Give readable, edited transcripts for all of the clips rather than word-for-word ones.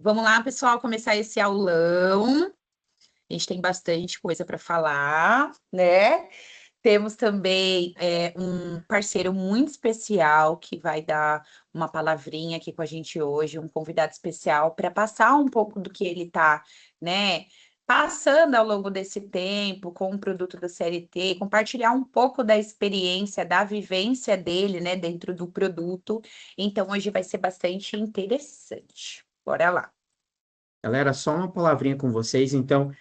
Vamos lá, pessoal, começar esse aulão. A gente tem bastante coisa para falar, né? Temos também um parceiro muito especial que vai dar uma palavrinha aqui com a gente hoje, um convidado especial para passar um pouco do que ele está, né, passando ao longo desse tempo com o produto da CLT, compartilhar um pouco da experiência, da vivência dele, né, dentro do produto. Então, hoje vai ser bastante interessante. Bora lá. Galera, só uma palavrinha com vocês. Então,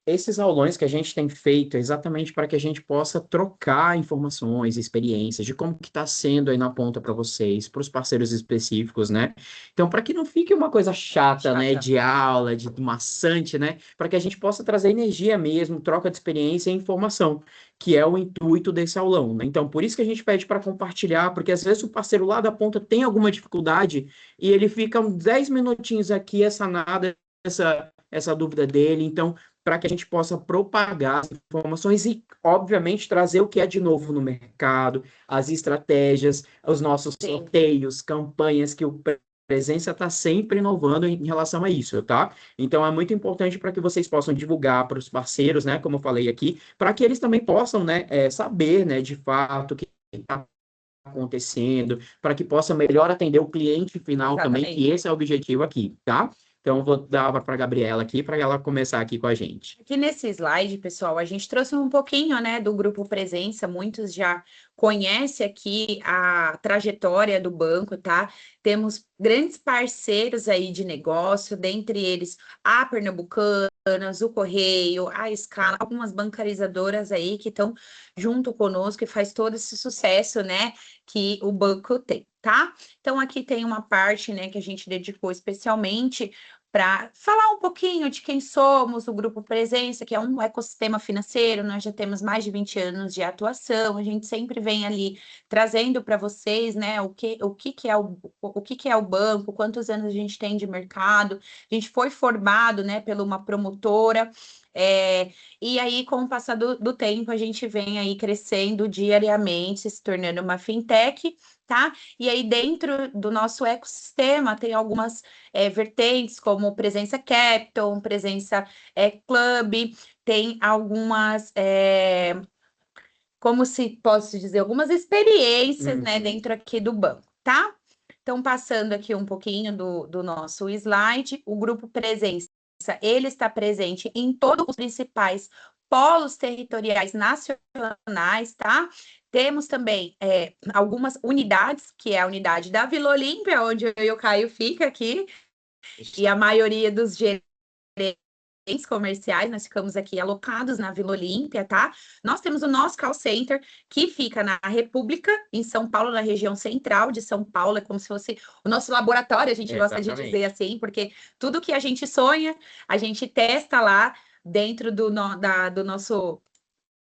esses aulões que a gente tem feito é exatamente para que a gente possa trocar informações, experiências de como que está sendo aí na ponta para vocês, para os parceiros específicos, né? Então, para que não fique uma coisa chata, né, de aula, de maçante, né? Para que a gente possa trazer energia mesmo, troca de experiência e informação, que é o intuito desse aulão, né? Então, por isso que a gente pede para compartilhar, porque às vezes o parceiro lá da ponta tem alguma dificuldade e ele fica uns 10 minutinhos aqui, sanada essa dúvida dele. Então, para que a gente possa propagar as informações e, obviamente, trazer o que é de novo no mercado, as estratégias, os nossos sorteios, campanhas, que o Presença está sempre inovando em relação a isso, tá? Então, é muito importante para que vocês possam divulgar para os parceiros, né, como eu falei aqui, para que eles também possam, né, saber, né, de fato, o que está acontecendo, para que possa melhor atender o cliente final também, que esse é o objetivo aqui, tá? Então, vou dar para a Gabriela aqui, para ela começar aqui com a gente. Aqui nesse slide, pessoal, a gente trouxe um pouquinho, né, do Grupo Presença. Muitos já conhecem aqui a trajetória do banco, tá? Temos grandes parceiros aí de negócio, dentre eles a Pernambucanas, o Correio, a Scala, algumas bancarizadoras aí que estão junto conosco e faz todo esse sucesso, né, que o banco tem, tá? Então, aqui tem uma parte, né, que a gente dedicou especialmente para falar um pouquinho de quem somos, o Grupo Presença, que é um ecossistema financeiro. Nós já temos mais de 20 anos de atuação, a gente sempre vem ali trazendo para vocês, né, o que é o banco, quantos anos a gente tem de mercado. A gente foi formado, né, por uma promotora, e aí, com o passar do tempo, a gente vem aí crescendo diariamente, se tornando uma fintech, tá? E aí, dentro do nosso ecossistema, tem algumas vertentes, como Presença Capital, Presença Club, tem algumas, como se posso dizer, algumas experiências, né, dentro aqui do banco, tá? Então, passando aqui um pouquinho do nosso slide, o Grupo Presença, ele está presente em todos os principais polos territoriais nacionais, tá? Temos também algumas unidades, que é a unidade da Vila Olímpia, onde eu e o Caio fica aqui, e a maioria dos gerentes comerciais, nós ficamos aqui alocados na Vila Olímpia, tá? Nós temos o nosso call center, que fica na República, em São Paulo, na região central de São Paulo. É como se fosse o nosso laboratório, a gente gosta de dizer assim, porque tudo que a gente sonha, a gente testa lá dentro do nosso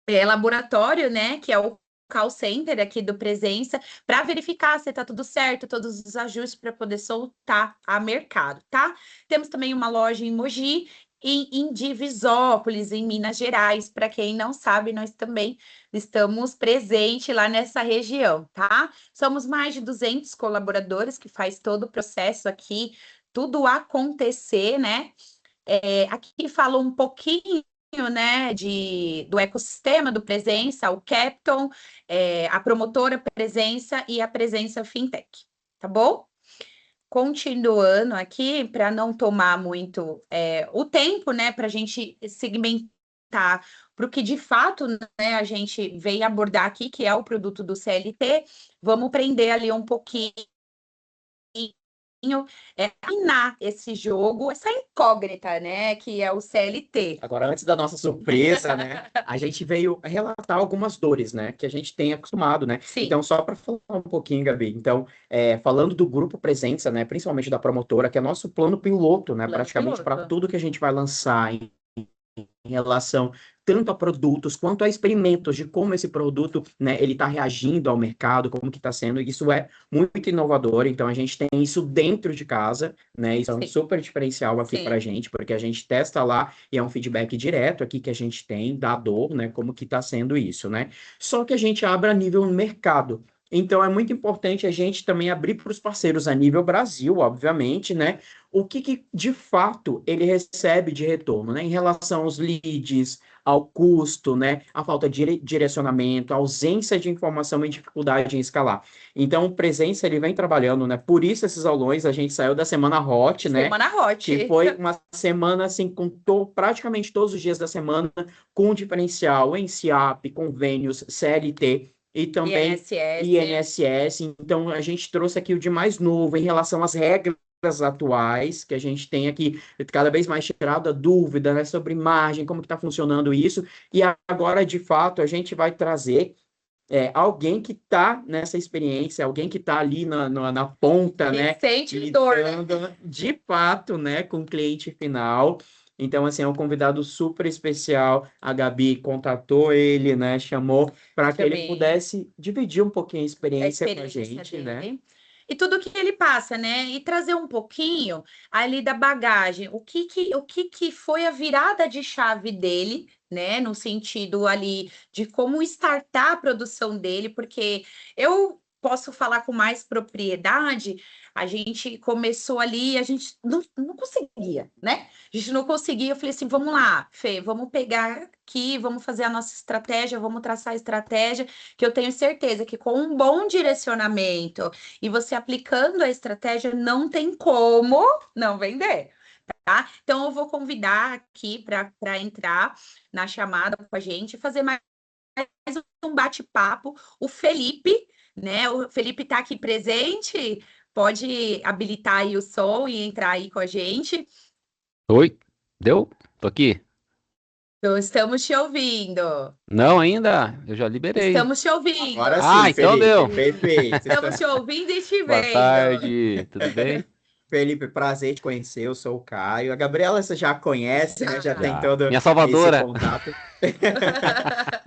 laboratório, né? Que é o call center aqui do Presença, para verificar se está tudo certo, todos os ajustes para poder soltar a mercado, tá? Temos também uma loja em Mogi e em Divisópolis, em Minas Gerais. Para quem não sabe, nós também estamos presentes lá nessa região, tá? Somos mais de 200 colaboradores que faz todo o processo aqui, tudo acontecer, né? Aqui fala um pouquinho, né, do ecossistema do Presença, o Capton, a promotora Presença e a Presença Fintech, tá bom? Continuando aqui, para não tomar muito o tempo, né, para a gente segmentar para o que de fato, né, a gente veio abordar aqui, que é o produto do CLT, vamos prender ali um pouquinho afinar esse jogo, essa incógnita, né, que é o CLT. Agora, antes da nossa surpresa, né, a gente veio relatar algumas dores, né, que a gente tem acostumado, né? Sim. Então, só para falar um pouquinho, Gabi, então, falando do Grupo Presença, né, principalmente da promotora, que é nosso plano piloto, né, praticamente para tudo que a gente vai lançar em relação tanto a produtos quanto a experimentos de como esse produto, né, ele está reagindo ao mercado, como que está sendo. Isso é muito inovador. Então a gente tem isso dentro de casa, né? Isso é um super diferencial aqui para a gente, porque a gente testa lá e é um feedback direto aqui que a gente tem da dor, né? Como que está sendo isso, né? Só que a gente abre a nível mercado. Então, é muito importante a gente também abrir para os parceiros a nível Brasil, obviamente, né? O que de fato ele recebe de retorno, né? Em relação aos leads, ao custo, né? A falta de direcionamento, a ausência de informação e dificuldade em escalar. Então, o Presença, ele vem trabalhando, né? Por isso, esses aulões, a gente saiu da Semana Hot, né? Semana Hot. Que foi uma semana, assim, com praticamente todos os dias da semana, com diferencial em SIAP, convênios, CLT, e também INSS. Então, a gente trouxe aqui o de mais novo em relação às regras atuais, que a gente tem aqui cada vez mais tirado a dúvida, né, sobre margem, como que está funcionando isso, e agora, de fato, a gente vai trazer alguém que está nessa experiência, alguém que está ali na ponta, né, sente dor, né? De fato, né, com o cliente final. Então, assim, é um convidado super especial. A Gabi contatou ele, né? Chamou para que ele pudesse dividir um pouquinho a experiência com a gente, né? E tudo que ele passa, né? E trazer um pouquinho ali da bagagem. O que foi a virada de chave dele, né? No sentido ali de como startar a produção dele, porque eu posso falar com mais propriedade. A gente começou ali, a gente não conseguia, né? A gente não conseguia. Eu falei assim: vamos lá, Fê, vamos pegar aqui, vamos fazer a nossa estratégia, vamos traçar a estratégia, que eu tenho certeza que com um bom direcionamento e você aplicando a estratégia, não tem como não vender. Tá? Então, eu vou convidar aqui para entrar na chamada com a gente, fazer mais um bate-papo. O Felipe, né? O Felipe está aqui presente, pode habilitar aí o som e entrar aí com a gente. Oi, deu? Tô aqui. Então, estamos te ouvindo. Não ainda? Eu já liberei. Estamos te ouvindo. Agora sim, então Felipe, deu. perfeito. Estamos te ouvindo e te Boa vendo. tarde, tudo bem? Felipe, prazer te conhecer, eu sou o Caio. A Gabriela você já conhece, né? Já tem todo Minha esse salvadora. contato.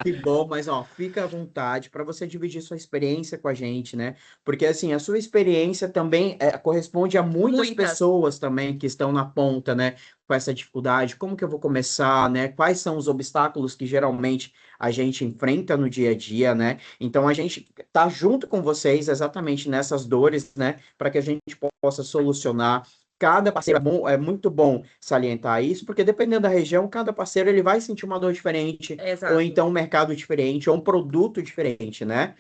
Que bom, mas ó, fica à vontade para você dividir sua experiência com a gente, né? Porque assim, a sua experiência também corresponde a muitas pessoas também que estão na ponta, né? Com essa dificuldade, como que eu vou começar, né? Quais são os obstáculos que geralmente a gente enfrenta no dia a dia, né? Então a gente tá junto com vocês exatamente nessas dores, né? Para que a gente possa solucionar. Cada parceiro é muito bom salientar isso, porque dependendo da região, cada parceiro ele vai sentir uma dor diferente, ou então um mercado diferente, ou um produto diferente, né?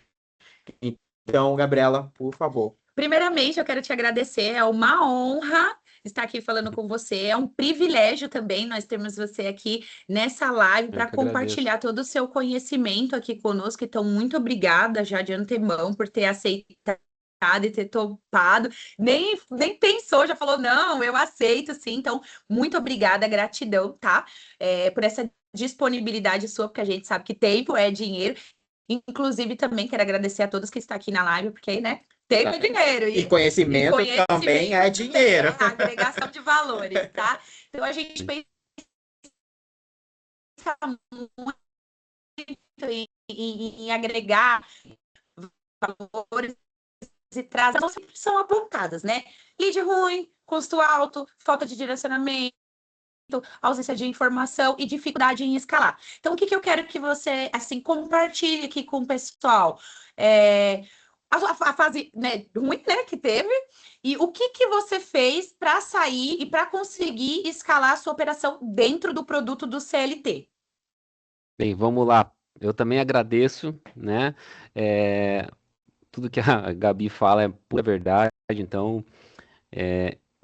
Então, Gabriela, por favor. Primeiramente, eu quero te agradecer, é uma honra estar aqui falando com você, é um privilégio também nós termos você aqui nessa live para compartilhar todo o seu conhecimento aqui conosco, então muito obrigada já de antemão por ter aceitado e ter topado, nem pensou, já falou, não, eu aceito sim, então muito obrigada, gratidão, tá? Por essa disponibilidade sua, porque a gente sabe que tempo é dinheiro, inclusive também quero agradecer a todos que estão aqui na live, porque, né, tempo é dinheiro. E conhecimento também é dinheiro. É agregação de valores, tá? Então a gente pensa muito em agregar valores e traz, não sempre são apontadas, né? Lead ruim, custo alto, falta de direcionamento, ausência de informação e dificuldade em escalar. Então, o que eu quero que você, assim, compartilhe aqui com o pessoal? A fase, né, ruim, né, que teve, e o que você fez para sair e para conseguir escalar a sua operação dentro do produto do CLT? Bem, vamos lá. Eu também agradeço, né? Tudo que a Gabi fala é pura verdade, então,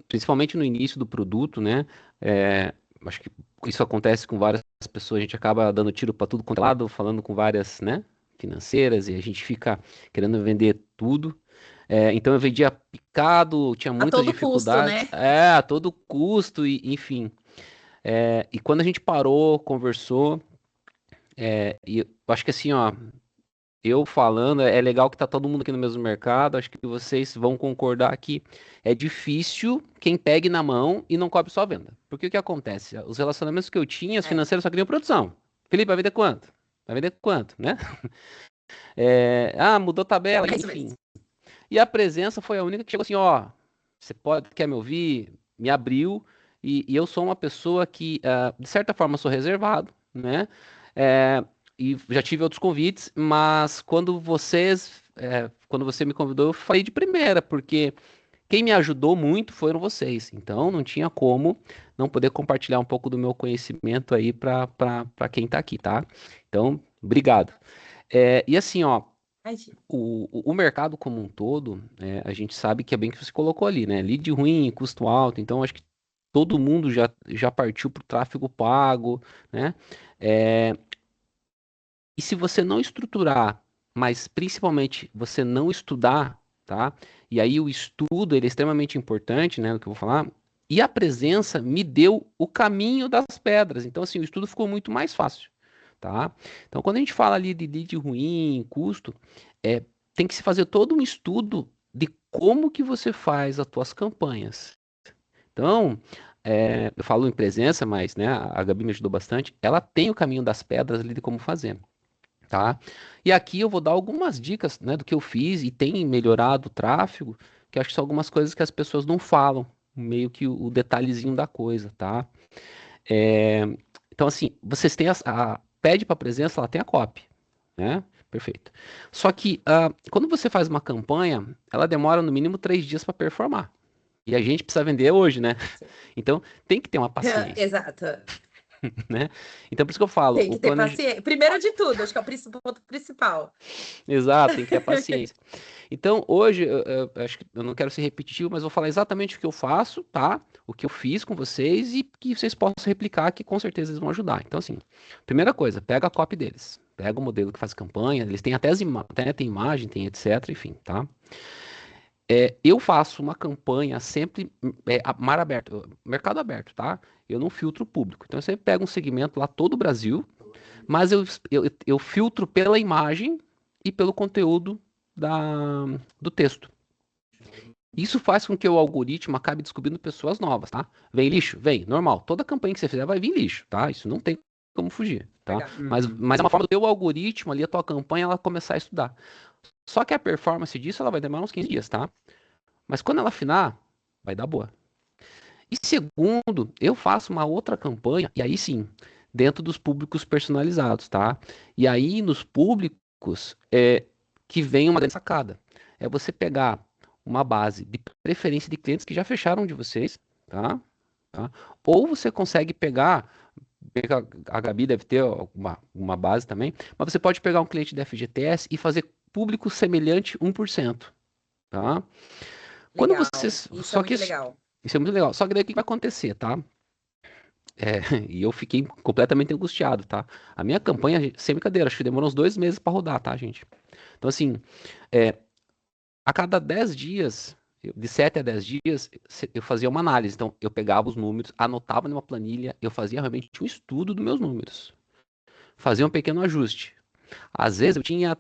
principalmente no início do produto, né? Acho que isso acontece com várias pessoas, a gente acaba dando tiro para tudo quanto é lado, falando com várias, né, financeiras, e a gente fica querendo vender tudo. Então eu vendia picado, tinha muitas dificuldades. Custo, né? A todo custo, e, enfim. E quando a gente parou, conversou, e eu acho que assim, ó, eu falando, é legal que tá todo mundo aqui no mesmo mercado, acho que vocês vão concordar que é difícil quem pegue na mão e não cobre só a venda. Porque o que acontece? Os relacionamentos que eu tinha, as financeiras só queriam produção. Felipe, vai vender quanto? Vai vender quanto, né? Mudou tabela, enfim. E a Presença foi a única que chegou assim, ó, você quer me ouvir? Me abriu, e eu sou uma pessoa que, de certa forma, sou reservado, né? E já tive outros convites, mas quando vocês quando você me convidou, eu falei de primeira, porque quem me ajudou muito foram vocês. Então, não tinha como não poder compartilhar um pouco do meu conhecimento aí para quem está aqui, tá? Então, obrigado. E assim, ó, Imagina. o mercado como um todo, a gente sabe que é bem que você colocou ali, né? Lead ruim, custo alto. Então, acho que todo mundo já partiu para o tráfego pago, né? É, e se você não estruturar, mas principalmente você não estudar, tá? E aí o estudo, ele é extremamente importante, né? O que eu vou falar. E a presença me deu o caminho das pedras. Então, assim, o estudo ficou muito mais fácil, tá? Então, quando a gente fala ali de lead ruim, custo, é, tem que se fazer todo um estudo de como que você faz as tuas campanhas. Então, eu falo em presença, mas, né, a Gabi me ajudou bastante. Ela tem o caminho das pedras ali de como fazer. Tá? E aqui eu vou dar algumas dicas, né, do que eu fiz e tem melhorado o tráfego, que eu acho que são algumas coisas que as pessoas não falam, meio que o detalhezinho da coisa, tá? É, então, assim, vocês têm pede para presença, ela tem a copy, né? Perfeito. Só que quando você faz uma campanha, ela demora no mínimo 3 dias para performar. E a gente precisa vender hoje, né? Então, tem que ter uma paciência, Exato. né? Então, por isso que eu falo, Tem que ter paciência. Primeiro de tudo, acho que é o ponto principal. Exato, tem que ter paciência. Então, hoje, eu acho que eu não quero ser repetitivo, mas vou falar exatamente o que eu faço, tá? O que eu fiz com vocês e que vocês possam replicar, que com certeza eles vão ajudar. Então, assim, primeira coisa, pega a copy deles. Pega o modelo que faz campanha, eles têm até tem imagem, tem etc, enfim, tá? Eu faço uma campanha sempre mar aberto, mercado aberto, tá? Eu não filtro o público. Então, eu sempre pego um segmento lá, todo o Brasil, mas eu filtro pela imagem e pelo conteúdo do texto. Isso faz com que o algoritmo acabe descobrindo pessoas novas, tá? Vem lixo? Vem, normal. Toda campanha que você fizer vai vir lixo, tá? Isso não tem como fugir, tá? Mas é uma forma do teu algoritmo ali, a tua campanha, ela começar a estudar. Só que a performance disso, ela vai demorar uns 15 dias, tá? Mas quando ela afinar, vai dar boa. E segundo, eu faço uma outra campanha, e aí sim, dentro dos públicos personalizados, tá? E aí nos públicos que vem uma grande sacada. É você pegar uma base de preferência de clientes que já fecharam de vocês, tá? Tá? Ou você consegue pegar, a Gabi deve ter uma base também, mas você pode pegar um cliente da FGTS e fazer público semelhante 1%, tá? Quando Legal. vocês, Isso só é que muito legal. isso é muito legal. Só que daí o que vai acontecer, tá? E eu fiquei completamente angustiado, tá? A minha campanha, sem brincadeira, acho que demorou uns 2 meses para rodar, tá, gente? Então, assim, a cada 10 dias, de 7 a 10 dias, eu fazia uma análise. Então, eu pegava os números, anotava numa planilha, eu fazia realmente um estudo dos meus números. Fazia um pequeno ajuste. Às vezes eu tinha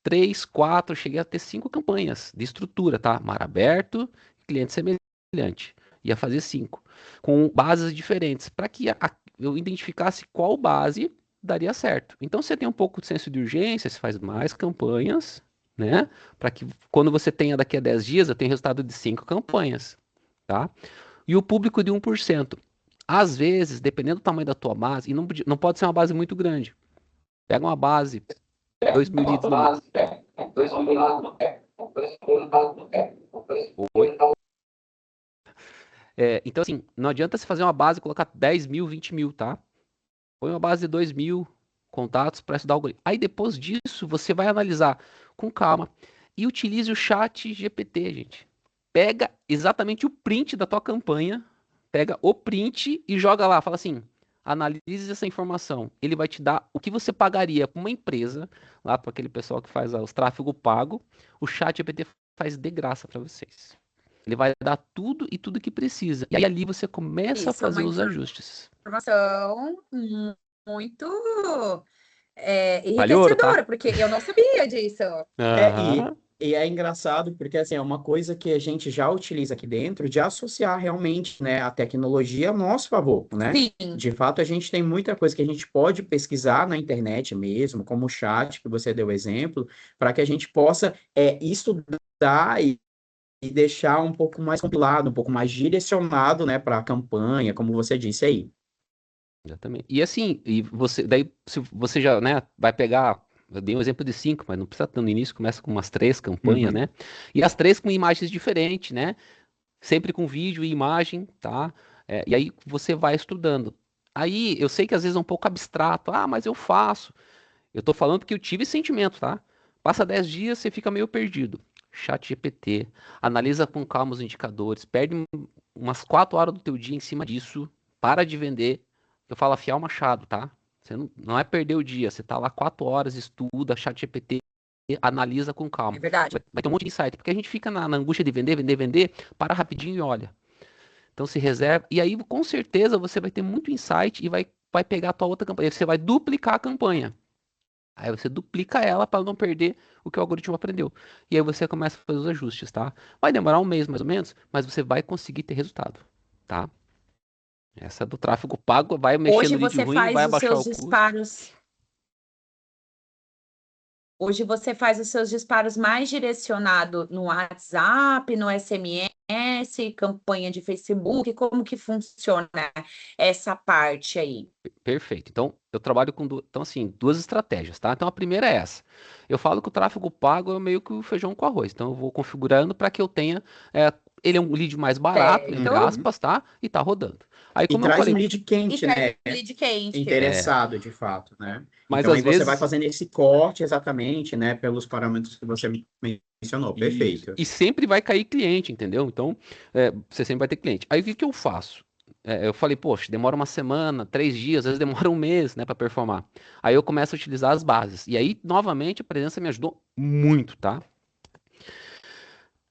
3, 4, cheguei a ter 5 campanhas de estrutura, tá? Mar aberto, cliente semelhante. Ia fazer 5, com bases diferentes, para que eu identificasse qual base daria certo. Então você tem um pouco de senso de urgência, você faz mais campanhas, né? Para que quando você tenha daqui a 10 dias, eu tenho resultado de 5 campanhas, tá? E o público de 1%. Às vezes, dependendo do tamanho da tua base, e não pode ser uma base muito grande. Pega uma base, 2.000 litros no mês. Então, assim, não adianta você fazer uma base e colocar 10 mil, 20 mil, tá? Põe uma base de 2.000 contatos para estudar o algoritmo. Aí, depois disso, você vai analisar com calma e utilize o chat GPT, gente. Pega exatamente o print da tua campanha, pega o print e joga lá. Fala assim, analise essa informação. Ele vai te dar o que você pagaria para uma empresa, lá para aquele pessoal que faz os tráfego pago. O chat GPT faz de graça para vocês. Ele vai dar tudo e tudo que precisa. E aí ali você começa a Isso é fazer uma os ajustes. informação muito Vale ouro, tá? enriquecedora, porque eu não sabia disso. E, e é engraçado porque assim, é uma coisa que a gente já utiliza aqui dentro de associar realmente, né, a tecnologia a nosso favor, né? Sim, De fato, a gente tem muita coisa que a gente pode pesquisar na internet mesmo, como o chat que você deu exemplo, para que a gente possa estudar e deixar um pouco mais compilado, um pouco mais direcionado, né, para a campanha, como você disse aí. Exatamente. E assim, daí se você já, né, vai pegar Eu dei um exemplo de 5, mas não precisa estar no início, começa com umas 3 campanhas, Uhum. né? E as 3 com imagens diferentes, né? Sempre com vídeo e imagem, tá? E aí você vai estudando. Aí eu sei que às vezes é um pouco abstrato. Ah, mas eu faço. Eu tô falando porque eu tive esse sentimento, tá? Passa 10 dias, você fica meio perdido. Chat GPT, analisa com calma os indicadores, perde umas 4 horas do teu dia em cima disso, para de vender. Eu falo afiar o machado, tá? Você não é perder o dia, você tá lá 4 horas, estuda, chat GPT, analisa com É calma. verdade. Vai ter um monte de insight, porque a gente fica na angústia de vender, vender, vender, para rapidinho e olha. Então se reserva, e aí com certeza você vai ter muito insight e vai pegar a tua outra campanha, você vai duplicar a campanha. Aí você duplica ela para não perder o que o algoritmo aprendeu. E aí você começa a fazer os ajustes, tá? Vai demorar um mês mais ou menos, mas você vai conseguir ter resultado, tá? Essa do tráfego pago vai mexer Hoje no lead você ruim, vai faz os abaixar seus o custo. disparos. Hoje você faz os seus disparos mais direcionado no WhatsApp, no SMS, campanha de Facebook, como que funciona essa parte aí? Perfeito. Então, eu trabalho com então, assim, duas estratégias, tá? Então, a primeira é essa. Eu falo que o tráfego pago é meio que o feijão com arroz. Então, eu vou configurando para que eu tenha. Ele é um lead mais barato, entre Certo? Uhum. aspas, tá? E tá rodando. Aí, E como eu traz um falei, lead E quente, traz né? um lead quente. Interessado, de fato, né? mas Então às aí você vai vezes. fazendo esse corte exatamente, né? Pelos parâmetros que você mencionou. Isso. Perfeito. E sempre vai cair cliente, entendeu? Então, você sempre vai ter cliente. Aí, o que que eu faço? Eu falei, poxa, demora uma semana, 3 dias, às vezes demora um mês, né, para performar. Aí eu começo a utilizar as bases. E aí, novamente, a presença me ajudou muito, tá?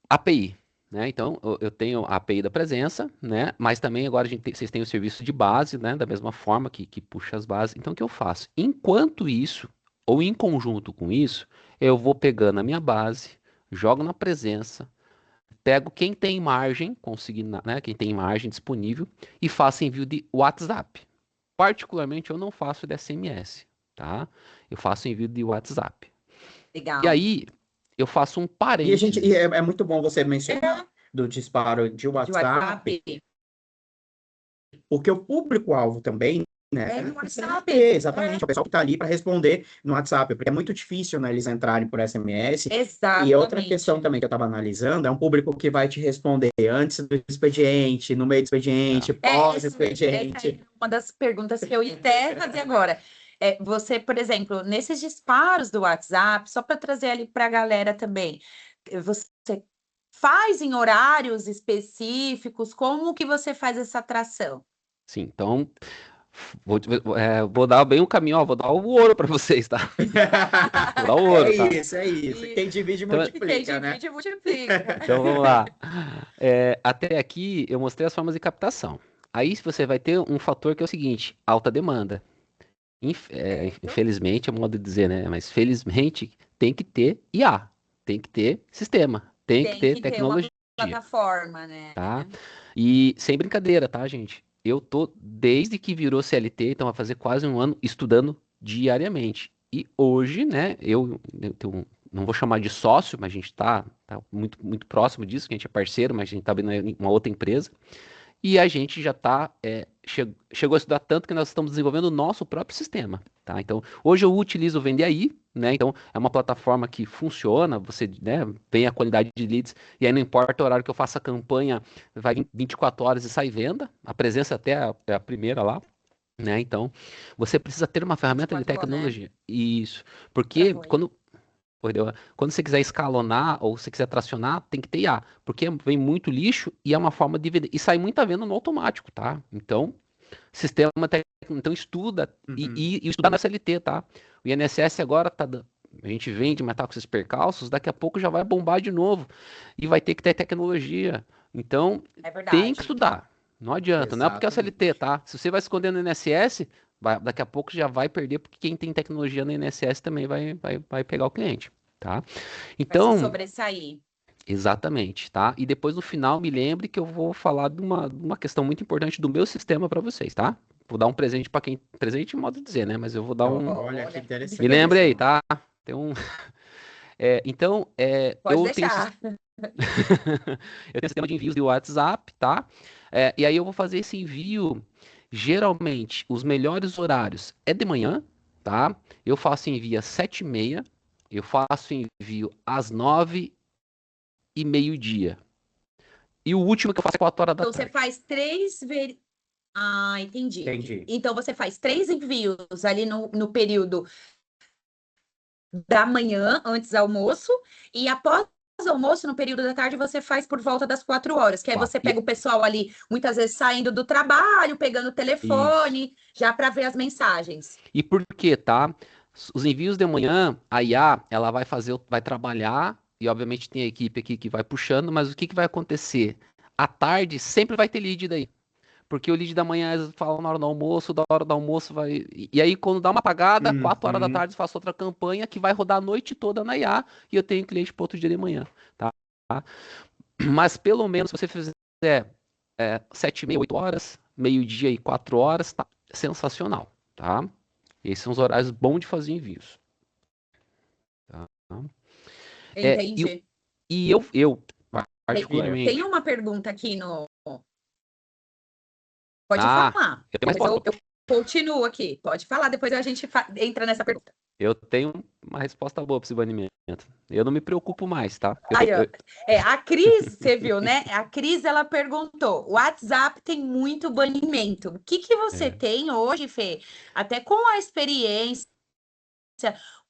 API, né? Então, eu tenho a API da presença, né? Mas também agora vocês têm o serviço de base, né? Da mesma forma que puxa as bases. Então, o que eu faço? Enquanto isso, ou em conjunto com isso, eu vou pegando a minha base, jogo na presença, pego quem tem margem, conseguindo, né? Quem tem margem disponível e faço envio de WhatsApp. Particularmente, eu não faço de SMS, tá? Eu faço envio de WhatsApp. E Legal. aí, eu faço um E parênteses. é muito bom você É, mencionar do disparo de de WhatsApp. WhatsApp, porque o público-alvo também, né? É no WhatsApp. Exatamente, o pessoal que está ali para responder no WhatsApp, porque é muito difícil, né, eles entrarem por SMS. E outra questão Exatamente. também que eu estava analisando é um público que vai te responder antes do expediente, no meio do expediente, Essa pós-expediente. é uma das perguntas que eu ia até fazer agora. Você, por exemplo, nesses disparos do WhatsApp, só para trazer ali para a galera também, você faz em horários específicos? Como que você faz essa atração? Sim, então vou dar bem o caminho, ó, vou dar o ouro para vocês, tá? Vou dar o ouro, tá? É isso. E Quem divide Então, quem multiplica, né? divide, multiplica. então vamos lá. Até aqui eu mostrei as formas de captação. Aí você vai ter um fator que é o seguinte: alta demanda. Certo? Infelizmente, é modo de dizer, né? Mas felizmente tem que ter IA, tem que ter sistema, tem que Tem ter que ter uma tecnologia, plataforma, né? tá? E sem brincadeira, tá, gente? Eu tô, desde que virou CLT, então vai fazer quase um ano, estudando diariamente. E hoje, né, não vou chamar de sócio, mas a gente tá muito, muito próximo disso, que a gente é parceiro, mas a gente tá vendo uma outra empresa. E a gente já chegou a estudar tanto que nós estamos desenvolvendo o nosso próprio sistema, tá? Então, hoje eu utilizo o Vendeaí, né? Então, é uma plataforma que funciona, você, né, vem a qualidade de leads, e aí não importa o horário que eu faça a campanha, vai 24 horas e sai venda, a presença até é a primeira lá, né? Então, você precisa ter uma ferramenta de 24 horas, né? tecnologia. Isso, porque Travou aí. quando você quiser escalonar ou você quiser tracionar, tem que ter IA, porque vem muito lixo e é uma forma de vender. E sai muita venda no automático, tá? Então, sistema técnico, então estuda Uhum. e estudar na CLT, tá? O INSS agora a gente vende, mas tá com esses percalços, daqui a pouco já vai bombar de novo e vai ter que ter tecnologia. Então, É tem que verdade. estudar. Não adianta, não é porque é o CLT, Exatamente. tá? Se você vai esconder no INSS, daqui a pouco já vai perder, porque quem tem tecnologia no INSS também vai pegar o cliente, tá? Vai se Então, sobressair. exatamente, tá? E depois no final me lembre que eu vou falar de uma questão muito importante do meu sistema para vocês, tá? Vou dar um presente para quem. Presente, modo de dizer, né? Mas eu vou dar um. Olha que Olha, Me lembre aí, interessantíssimo. tá? Tem um. Então, pode eu tenho, deixar. eu tenho sistema de envios de WhatsApp, tá? E aí eu vou fazer esse envio. Geralmente, os melhores horários é de manhã, tá? Eu faço envio às 7h30, eu faço envio às 9h e meio-dia. E o último que eu faço é 4 horas da Então, você tarde. faz três... Ah, entendi. Entendi. Então, você faz 3 envios ali no período da manhã, antes do almoço, e após o almoço, no período da tarde, você faz por volta das 4 horas, que aí você pega o pessoal ali, muitas vezes saindo do trabalho, pegando o telefone, já para ver as mensagens. E por quê, tá? Os envios de manhã, a IA, ela vai fazer, vai trabalhar, e obviamente tem a equipe aqui que vai puxando, mas o que vai acontecer? À tarde sempre vai ter lead daí. Porque o lead da manhã eles falam na hora do almoço, da hora do almoço vai. E aí, quando dá uma apagada, 4 horas da tarde, eu faço outra campanha que vai rodar a noite toda na IA e eu tenho cliente para outro dia de manhã, tá? Mas pelo menos se você fizer 7h30, 8 horas, meio-dia e 4 horas, tá sensacional, tá? Esses são os horários bons de fazer envios. Tá? Entendi. E eu Tem particularmente. uma pergunta aqui no. Pode Ah, falar. eu tenho uma resposta. Eu continuo aqui. Pode falar, depois a gente entra nessa pergunta. Eu tenho uma resposta boa para esse banimento. Eu não me preocupo mais, tá? Aí, a Cris, você viu, né? A Cris, ela perguntou: o WhatsApp tem muito banimento. O que você tem hoje, Fê? Até com a experiência,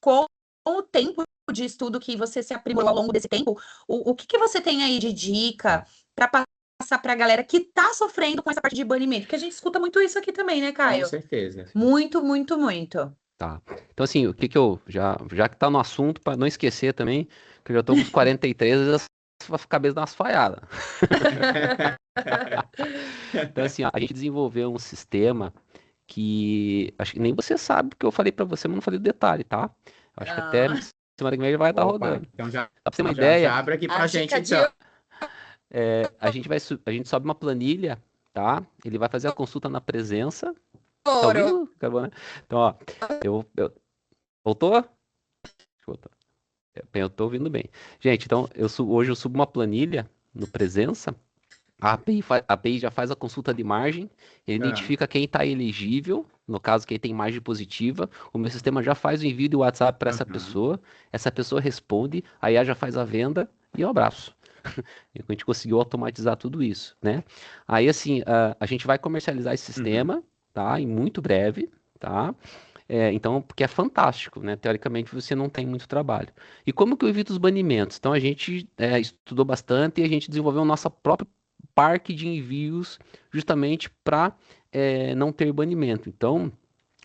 com o tempo de estudo que você se aprimorou ao longo desse tempo, o que você tem aí de dica para passar para a galera que está sofrendo com essa parte de banimento? Porque a gente escuta muito isso aqui também, né, Caio? Com certeza. Muito, muito, muito. Tá. Então, assim, o que eu. Já que tá no assunto, para não esquecer também, que eu já tô com os 43, eu vai ficar cabeça nas falhadas. Então, assim, ó, a gente desenvolveu um sistema que. Acho que nem você sabe, porque eu falei para você, mas não falei o detalhe, tá? Eu acho que até semana que vem ele vai estar rodando. Então já, Dá pra você ter uma ideia. já abre aqui pra A gente, dica de então. A gente sobe uma planilha, tá? Ele vai fazer a consulta na presença. Tá ouro. ouvindo? Acabou, né? Então, ó, voltou? Deixa eu voltar. Eu tô ouvindo bem. Gente, então, hoje eu subo uma planilha no presença. A API já faz a consulta de margem, ele identifica quem está elegível, no caso, quem tem margem positiva. O meu sistema já faz o envio de WhatsApp para essa pessoa responde, a IA já faz a venda e um abraço. E a gente conseguiu automatizar tudo isso, né? Aí, assim, a gente vai comercializar esse sistema, tá? Em muito breve, tá? Então, porque é fantástico, né? Teoricamente, você não tem muito trabalho. E como que eu evito os banimentos? Então, a gente estudou bastante e a gente desenvolveu o nosso próprio parque de envios justamente para não ter banimento. Então,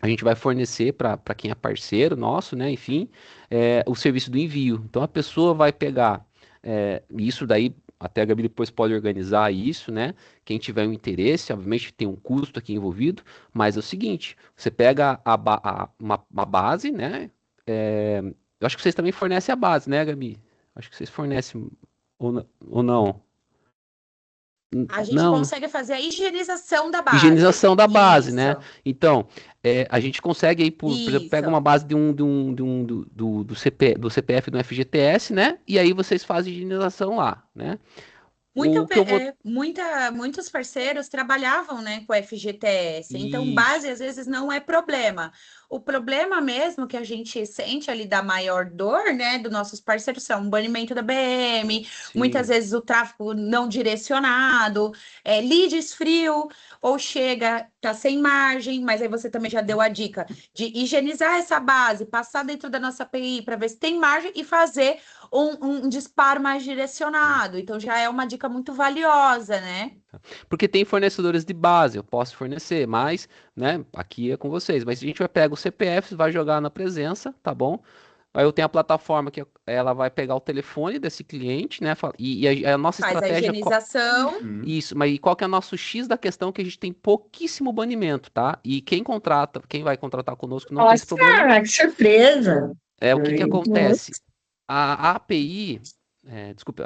a gente vai fornecer para quem é parceiro nosso, né? Enfim, o serviço do envio. Então, a pessoa vai pegar isso daí. Até a Gabi depois pode organizar isso, né? Quem tiver um interesse, obviamente tem um custo aqui envolvido, mas é o seguinte: você pega uma base, né? Eu acho que vocês também fornecem a base, né, Gabi? Acho que vocês fornecem ou não. A gente Não, consegue fazer a higienização da base. higienização da base, Isso. né? Então, a gente consegue aí, por exemplo, pega uma base do CPF do FGTS, né? E aí vocês fazem higienização lá, né? Muitos parceiros trabalhavam, né, com FGTS, então Isso. base às vezes não é problema. O problema mesmo que a gente sente ali da maior dor, né, dos nossos parceiros são o banimento da BM, muitas vezes o tráfego não direcionado, leads frio, ou chega, tá sem margem, mas aí você também já deu a dica de higienizar essa base, passar dentro da nossa API para ver se tem margem e fazer um disparo mais direcionado. Então já é uma dica muito valiosa, né? Porque tem fornecedores de base, eu posso fornecer, mas, né, aqui é com vocês. Mas a gente vai pegar o CPF, vai jogar na presença, tá bom? Aí eu tenho a plataforma que ela vai pegar o telefone desse cliente, né? E a nossa Faz estratégia. a higienização. Isso, mas qual que é o nosso X da questão que a gente tem pouquíssimo banimento, tá? E quem vai contratar conosco não tem esse problema. Nossa, que surpresa! O que acontece? A API, desculpa,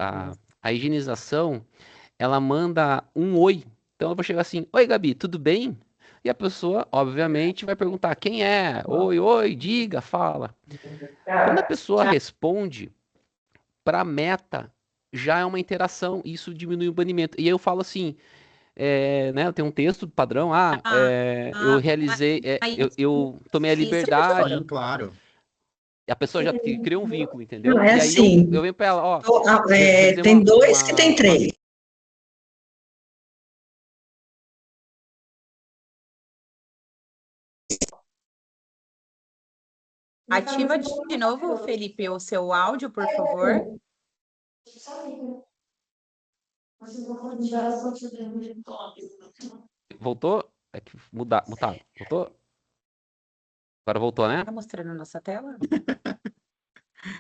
a higienização, ela manda um oi. Então eu vou chegar assim: oi, Gabi, tudo bem? E a pessoa, obviamente, vai perguntar quem é. Oi, diga, fala. Quando a pessoa responde, para a meta, já é uma interação, isso diminui o banimento. E aí eu falo assim: né, eu tenho um texto padrão, eu realizei, eu tomei a isso, liberdade, Sim, claro. e a pessoa já criou um vínculo, entendeu? Não, é E aí eu assim, venho para ela, ó, realizei tem dois que tem uma... três. Ativa de novo, Felipe, o seu áudio, por favor. Voltou? É que mutado. Voltou? Agora voltou, né? Tá mostrando a nossa tela?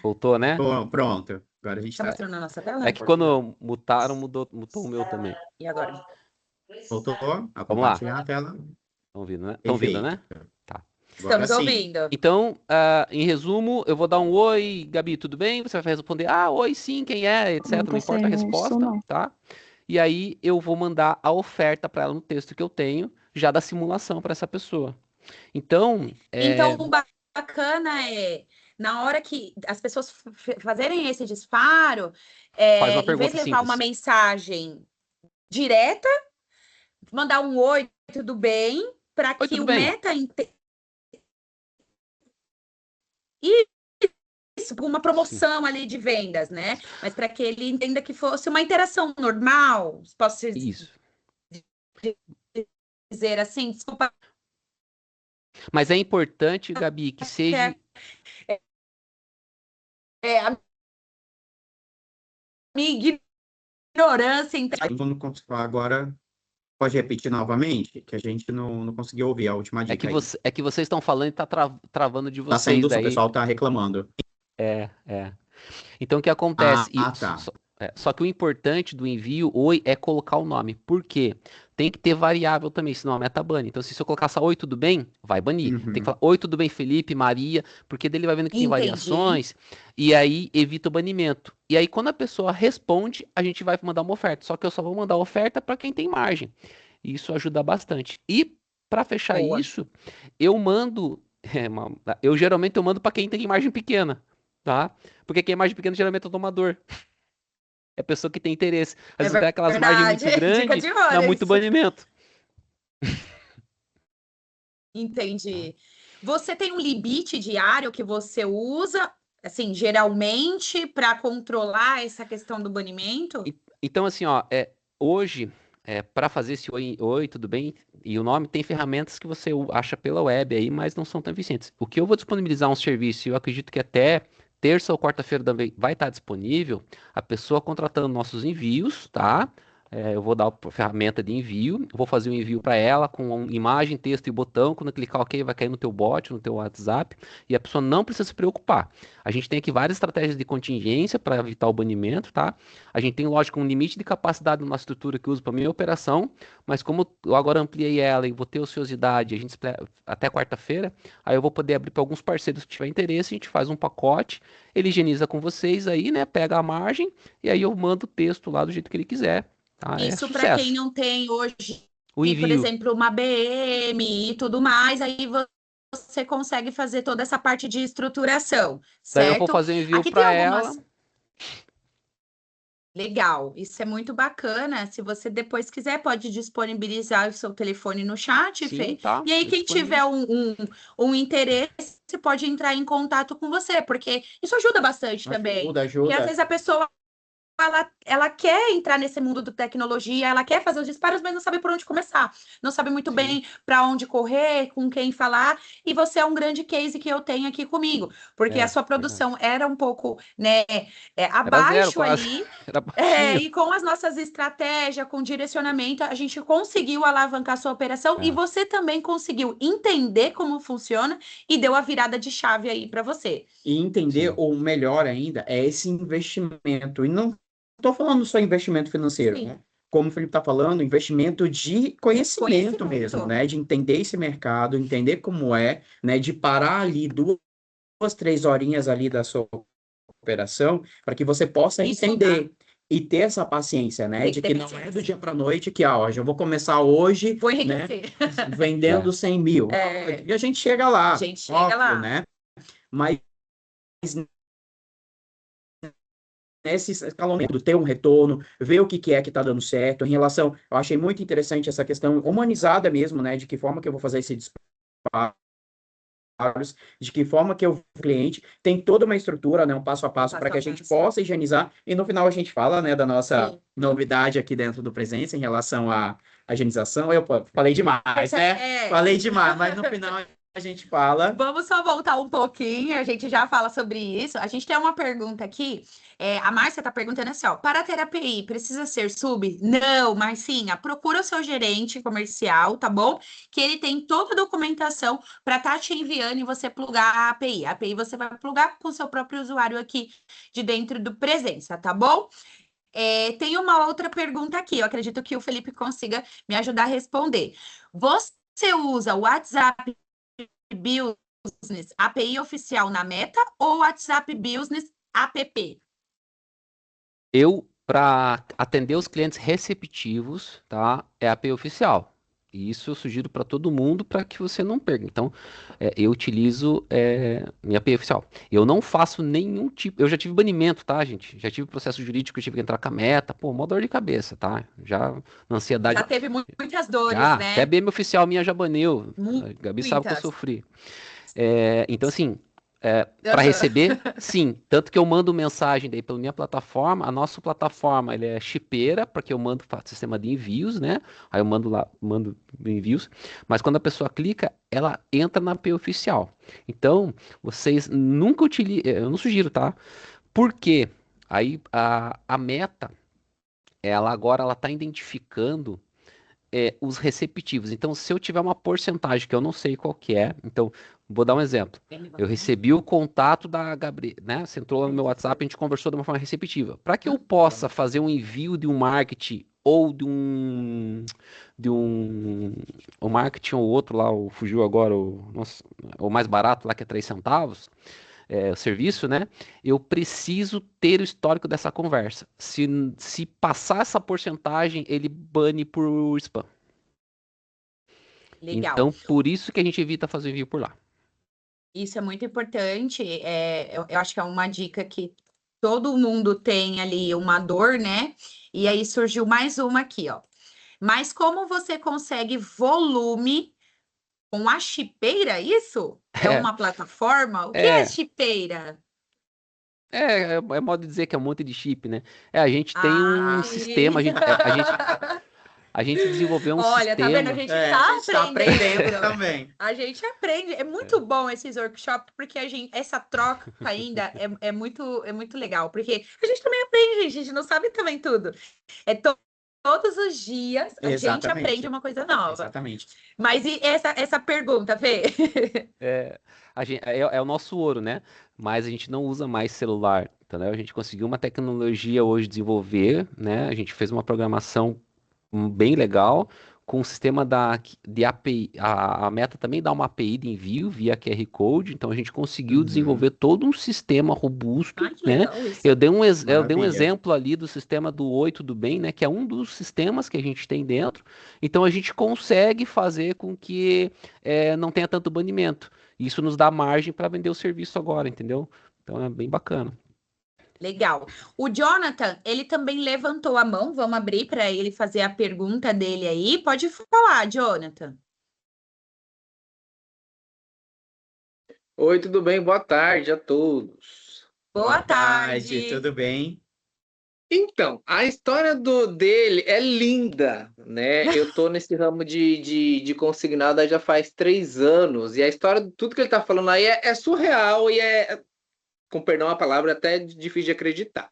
Voltou, né? Bom, pronto. Agora a gente Tá tá. mostrando a nossa tela? É que quando mutaram, mutou o meu também. E agora? Voltou a Vamos lá. compartilhar a tela. Estão ouvindo, né? Estão ouvindo, Perfeito. né? Tá. Agora Estamos sim. ouvindo. Então, em resumo, eu vou dar um oi, Gabi, tudo bem? Você vai responder, oi, sim, quem é, etc. Não Não tô importa a sem som, resposta, não. tá? E aí eu vou mandar a oferta para ela no texto que eu tenho, já da simulação para essa pessoa. Então, Então, o bacana é, na hora que as pessoas fazerem esse disparo, faz uma em vez de pergunta levar uma simples. mensagem direta, mandar um oi, tudo bem, para Oi, que tudo o bem? meta isso, uma promoção ali de vendas, né? Mas para que ele entenda que fosse uma interação normal, posso Isso. dizer assim, desculpa, Mas é importante, Gabi, que seja... a minha ignorância, Agora, pode repetir novamente, que a gente não conseguiu ouvir a última dica aí. É que vocês estão falando e tá travando de Tá vocês saindo, o daí. pessoal tá reclamando. É. Então, o que acontece? Tá. Só que o importante do envio oi é colocar o nome. Por quê? Tem que ter variável também, senão a meta bane. Então, se eu colocar só oi, tudo bem, vai banir. Uhum. Tem que falar oi, tudo bem, Felipe, Maria, porque daí ele vai vendo que tem Entendi. variações e aí evita o banimento. E aí, quando a pessoa responde, a gente vai mandar uma oferta. Só que eu só vou mandar oferta para quem tem margem. Isso ajuda bastante. E para fechar Boa. isso, eu mando. Geralmente eu mando para quem tem margem pequena, tá? Porque quem é margem pequena geralmente é o tomador. É a pessoa que tem interesse. Às vezes tem aquelas margens muito Dica grandes, de ouro, dá muito isso. banimento. Entendi. Você tem um limite diário que você usa, assim, geralmente, para controlar essa questão do banimento? Então, assim, ó, hoje, para fazer esse oi, tudo bem? E o nome tem ferramentas que você acha pela web aí, mas não são tão eficientes. O que eu vou disponibilizar um serviço, e eu acredito que até terça ou quarta-feira também vai estar disponível, a pessoa contratando nossos envios, tá? Eu vou dar a ferramenta de envio, vou fazer o envio para ela com imagem, texto e botão. Quando clicar OK, vai cair no teu bot, no teu WhatsApp, e a pessoa não precisa se preocupar. A gente tem aqui várias estratégias de contingência para evitar o banimento, tá? A gente tem, lógico, um limite de capacidade na nossa estrutura que eu uso para minha operação, mas como eu agora ampliei ela e vou ter ociosidade, a gente até quarta-feira, aí eu vou poder abrir para alguns parceiros que tiver interesse, a gente faz um pacote, ele higieniza com vocês aí, né? Pega a margem e aí eu mando o texto lá do jeito que ele quiser. Tá? É Isso para quem sucesso. não tem hoje, O por envio. exemplo, uma BM e tudo mais, aí você consegue fazer toda essa parte de estruturação, Daí eu vou certo? fazer o envio Aqui tem para algumas. ela. Legal, isso é muito bacana. Se você depois quiser, pode disponibilizar o seu telefone no chat, Sim, Fê. tá. E aí, Eu quem tiver um interesse, pode entrar em contato com você, porque isso ajuda bastante também. Porque às Ajuda. vezes a pessoa ela quer entrar nesse mundo da tecnologia, ela quer fazer os disparos, mas não sabe por onde começar. Não sabe muito bem para onde correr, com quem falar. E você é um grande case que eu tenho aqui comigo, porque a sua produção era um pouco, né, Era zero, abaixo quase. ali. Era baixinho. E com as nossas estratégias, com direcionamento, a gente conseguiu alavancar a sua operação e você também conseguiu entender como funciona e deu a virada de chave aí para você. E entender, ou melhor ainda, é esse investimento. E não estou falando só investimento financeiro, né? Como o Felipe está falando, investimento de conhecimento mesmo, né? De entender esse mercado, entender como é, né? De parar ali 2, 3 horinhas ali da sua operação, para que você possa entender e ter essa paciência, né? De que não é do dia para a noite que, ó, já vou começar hoje, vou enriquecer, né? Vendendo 100 mil. E a gente chega lá, óbvio, né? Mas nesse escalonamento, ter um retorno, ver o que que é que está dando certo. Em relação, eu achei muito interessante essa questão humanizada mesmo, né? De que forma que eu vou fazer esse disparo, de que forma que o cliente tem toda uma estrutura, né, um passo a passo para que a gente possa higienizar, e no final a gente fala, né, da nossa novidade aqui dentro do Presença em relação à higienização. Eu falei demais, né? Falei demais, mas no final a gente fala. Vamos só voltar um pouquinho, a gente já fala sobre isso. A gente tem uma pergunta aqui. A Márcia está perguntando assim, ó, para ter API, precisa ser sub? Não, Marcinha, procura o seu gerente comercial, tá bom? Que ele tem toda a documentação para estar te enviando e você plugar a API. A API você vai plugar com o seu próprio usuário aqui de dentro do Presença, tá bom? Tem uma outra pergunta aqui, eu acredito que o Felipe consiga me ajudar a responder. Você usa o WhatsApp Business API oficial na Meta ou WhatsApp Business app? Eu, para atender os clientes receptivos, tá? É a API oficial. E isso eu sugiro para todo mundo para que você não perca. Então, eu utilizo minha API oficial. Eu não faço nenhum tipo. Eu já tive banimento, tá, gente? Já tive processo jurídico, eu tive que entrar com a Meta. Pô, mó dor de cabeça, tá? Já na ansiedade. Já teve muitas dores, já, né? Até BM oficial minha já baneu. A Gabi sabe que eu Muitas. sofri. Então, assim. Para receber, sim. Tanto que eu mando mensagem daí pela minha plataforma. A nossa plataforma ele é chipeira, porque eu mando para sistema de envios, né? Aí eu mando envios. Mas quando a pessoa clica, ela entra na API oficial. Então, vocês nunca utilizem. Eu não sugiro, tá? Por quê? Aí a Meta, ela está identificando os receptivos. Então, se eu tiver uma porcentagem que eu não sei qual que é, então, vou dar um exemplo. Eu recebi o contato da Gabriela, né? Você entrou lá no meu WhatsApp, a gente conversou de uma forma receptiva. Para que eu possa fazer um envio de um marketing ou o marketing ou outro lá, fugiu agora, o mais barato lá que é 3 centavos, o serviço, né? Eu preciso ter o histórico dessa conversa. Se passar essa porcentagem, ele bane por spam. Legal. Então, por isso que a gente evita fazer envio por lá. Isso é muito importante. Eu acho que é uma dica que todo mundo tem ali uma dor, né? E aí surgiu mais uma aqui, ó. Mas como você consegue volume com a chipeira, isso? É uma plataforma? O que é chipeira? É modo de dizer que é um monte de chip, né? A gente tem um sistema, a gente desenvolveu um Olha, sistema. tá vendo? A gente tá aprendendo também. A gente aprende. É muito bom esses workshops, porque essa troca ainda é muito legal. Porque a gente também aprende, a gente não sabe também tudo. Todos os dias a gente aprende uma coisa nova. Exatamente. Mas e essa pergunta, Fê? É o nosso ouro, né? Mas a gente não usa mais celular, entendeu? A gente conseguiu uma tecnologia hoje desenvolver, né? A gente fez uma programação bem legal com o sistema de API. A Meta também dá uma API de envio via QR Code, então a gente conseguiu desenvolver todo um sistema robusto, né? Eu dei um exemplo ali do sistema do Oi Tudo Bem, né? Que é um dos sistemas que a gente tem dentro. Então a gente consegue fazer com que não tenha tanto banimento. Isso nos dá margem para vender o serviço agora, entendeu? Então é bem bacana. Legal. O Jonathan, ele também levantou a mão. Vamos abrir para ele fazer a pergunta dele aí. Pode falar, Jonathan. Oi, tudo bem? Boa tarde a todos. Boa tarde. Tudo bem? Então, a história dele é linda, né? Eu tô nesse ramo de consignado já faz 3 anos, e a história de tudo que ele tá falando aí é surreal e com perdão a palavra, até difícil de acreditar.